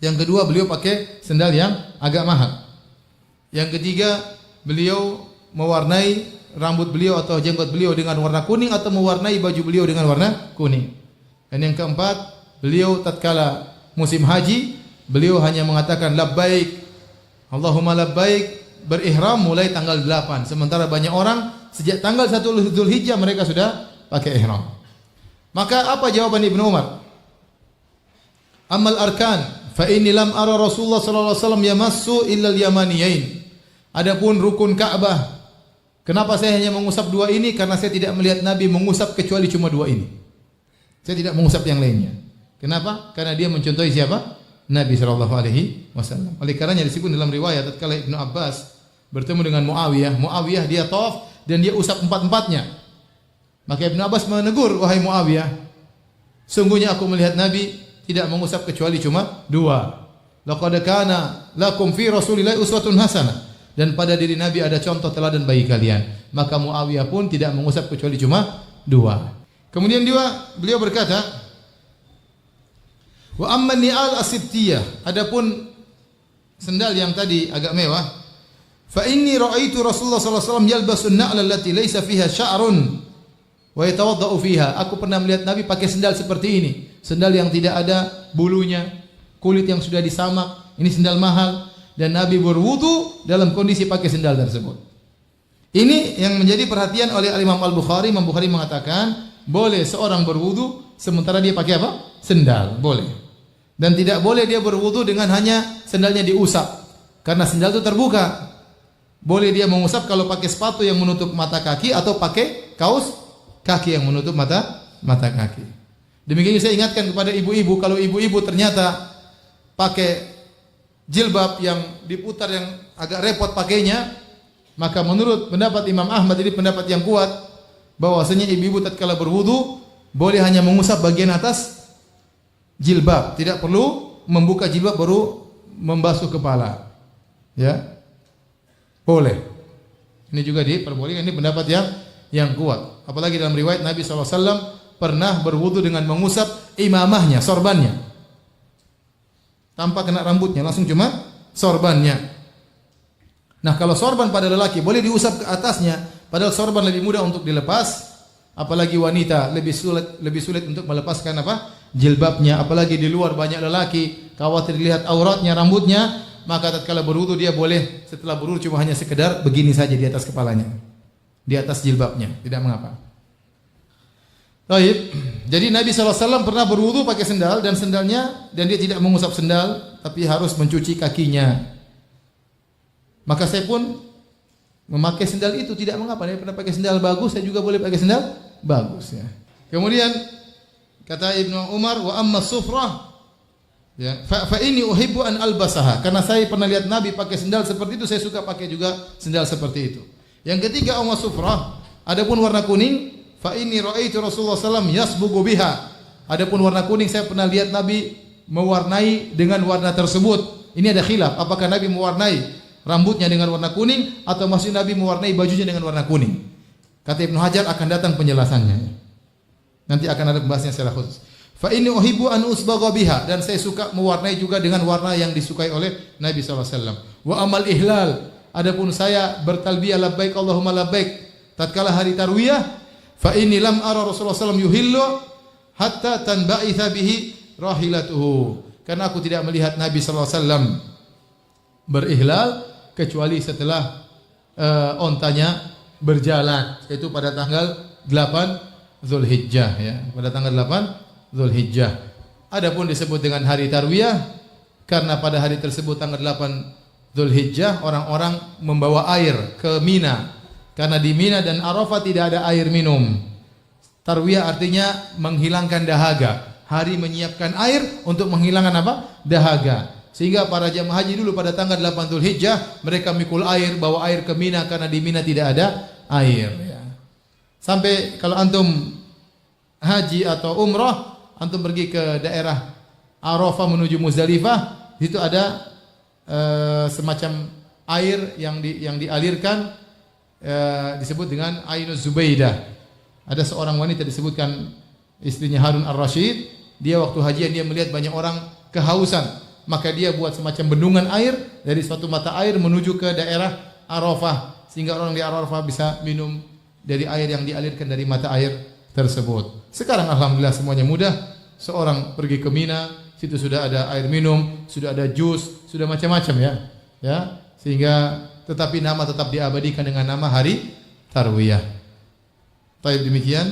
A: Yang kedua, beliau pakai sendal yang agak mahal. Yang ketiga, beliau mewarnai rambut beliau atau jenggot beliau dengan warna kuning atau mewarnai baju beliau dengan warna kuning. Dan yang keempat, beliau tatkala musim haji, beliau hanya mengatakan labbaik, Allahumma labbaik, berihram mulai tanggal 8. Sementara banyak orang sejak tanggal 1 Dzulhijjah mereka sudah pakai ihram. Maka apa jawaban Ibnu Umar? Amal arkan fa inni lam ara Rasulullah sallallahu alaihi wasallam yamassu illa al-yamaniyain. Adapun rukun Ka'bah, kenapa saya hanya mengusap 2 ini? Karena saya tidak melihat Nabi mengusap kecuali cuma 2 ini. Saya tidak mengusap yang lainnya. Kenapa? Karena dia mencontohi siapa? Nabi sallallahu alaihi wasallam. Oleh karenanya disebut dalam riwayat tatkala Ibnu Abbas bertemu dengan Muawiyah dia tawaf dan dia usap empat-empatnya. Maka Ibnu Abbas menegur, "Wahai Muawiyah, sungguhnya aku melihat Nabi tidak mengusap kecuali cuma dua. Laqad kana lakum fi Rasulillahi uswatun hasanah." Dan pada diri Nabi ada contoh teladan bagi kalian. Maka Muawiyah pun tidak mengusap kecuali cuma dua. Kemudian beliau berkata, "Wa amma ni'al as-sibtiyah." Adapun sendal yang tadi agak mewah, "Fa inni ra'aitu Rasulullah sallallahu alaihi wasallam yalbasu an-na'la allati laysa fiha sya'run wa yatawaddau fiha." Aku pernah melihat Nabi pakai sendal seperti ini. Sendal yang tidak ada bulunya, kulit yang sudah disamak. Ini sendal mahal. Dan Nabi berwudu dalam kondisi pakai sendal tersebut. Ini yang menjadi perhatian oleh Imam Al-Bukhari. Imam Bukhari mengatakan boleh seorang berwudu sementara dia pakai apa? Sendal, boleh. Dan tidak boleh dia berwudu dengan hanya sendalnya diusap, karena sendal itu terbuka. Boleh dia mengusap kalau pakai sepatu yang menutup mata kaki atau pakai kaos kaki yang menutup mata kaki. Demikian saya ingatkan kepada ibu-ibu, kalau ibu-ibu ternyata pakai jilbab yang diputar yang agak repot pakainya, maka menurut pendapat Imam Ahmad ini pendapat yang kuat bahwasanya ibu-ibu tatkala berwudu boleh hanya mengusap bagian atas jilbab, tidak perlu membuka jilbab baru membasuh kepala. Ya. Boleh. Ini juga diperbolehkan, ini pendapat yang kuat. Apalagi dalam riwayat Nabi SAW pernah berwudu dengan mengusap imamahnya, sorbannya. Tanpa kena rambutnya, langsung cuma sorbannya. Nah, kalau sorban pada lelaki boleh diusap ke atasnya, padahal sorban lebih mudah untuk dilepas. Apalagi wanita lebih sulit untuk melepaskan jilbabnya. Apalagi di luar banyak lelaki, khawatir dilihat auratnya, rambutnya. Maka tatkala berwudu dia boleh setelah berwudu cuma hanya sekedar begini saja di atas kepalanya, di atas jilbabnya, tidak mengapa. Baik, jadi Nabi SAW pernah berwudu pakai sendal dan dia tidak mengusap sendal, tapi harus mencuci kakinya. Maka saya pun memakai sendal itu, tidak mengapa. Dia pernah pakai sendal bagus, saya juga boleh pakai sendal bagus. Ya. Kemudian kata Ibnu Umar, "Wa amma sufrah, ya, fa ini uhibbu an albasaha." Karena saya pernah lihat Nabi pakai sendal seperti itu, saya suka pakai juga sendal seperti itu. Yang ketiga, amma sufrah, adapun warna kuning, fa inni ra'aitu Rasulullah sallallahu alaihi wasallam yasbughu biha. Adapun warna kuning saya pernah lihat Nabi mewarnai dengan warna tersebut. Ini ada khilaf, apakah Nabi mewarnai rambutnya dengan warna kuning atau masih Nabi mewarnai bajunya dengan warna kuning. Kata Ibnu Hajar akan datang penjelasannya. Nanti akan ada pembahasannya secara khusus. Fa inni uhibbu an usbagha biha, dan saya suka mewarnai juga dengan warna yang disukai oleh Nabi sallallahu alaihi wasallam. Wa amal ihlal, adapun saya bertalbiyah labbaik Allahumma labbaik tatkala hari tarwiyah, fa inni lam ara Rasulullah SAW yuhillu hatta tanba'itha bihi rahilatuhu. Karena aku tidak melihat Nabi sallallahu alaihi wasallam berihlal kecuali setelah ontanya berjalan, yaitu pada tanggal 8 Zulhijjah, ya. Pada tanggal 8 Zulhijjah. Adapun disebut dengan hari tarwiyah karena pada hari tersebut tanggal 8 Zulhijjah orang-orang membawa air ke Mina. Karena di Mina dan Arafah tidak ada air minum. Tarwiyah artinya menghilangkan dahaga. Hari menyiapkan air untuk menghilangkan dahaga. Sehingga para jamaah haji dulu pada tanggal 8 Dzulhijjah mereka mikul air, bawa air ke Mina karena di Mina tidak ada air. Ya. Sampai kalau antum haji atau umrah, antum pergi ke daerah Arafah menuju Muzdalifah, di situ ada semacam air yang dialirkan. Disebut dengan Ainuz Zubaidah. Ada seorang wanita disebutkan istrinya Harun Ar-Rasyid, dia waktu hajian dia melihat banyak orang kehausan, maka dia buat semacam bendungan air dari suatu mata air menuju ke daerah Arafah, sehingga orang di Arafah bisa minum dari air yang dialirkan dari mata air tersebut. Sekarang alhamdulillah semuanya mudah. Seorang pergi ke Mina, situ sudah ada air minum, sudah ada jus, sudah macam-macam ya. Ya, sehingga tetapi nama tetap diabadikan dengan nama hari Tarwiyah. Baik, demikian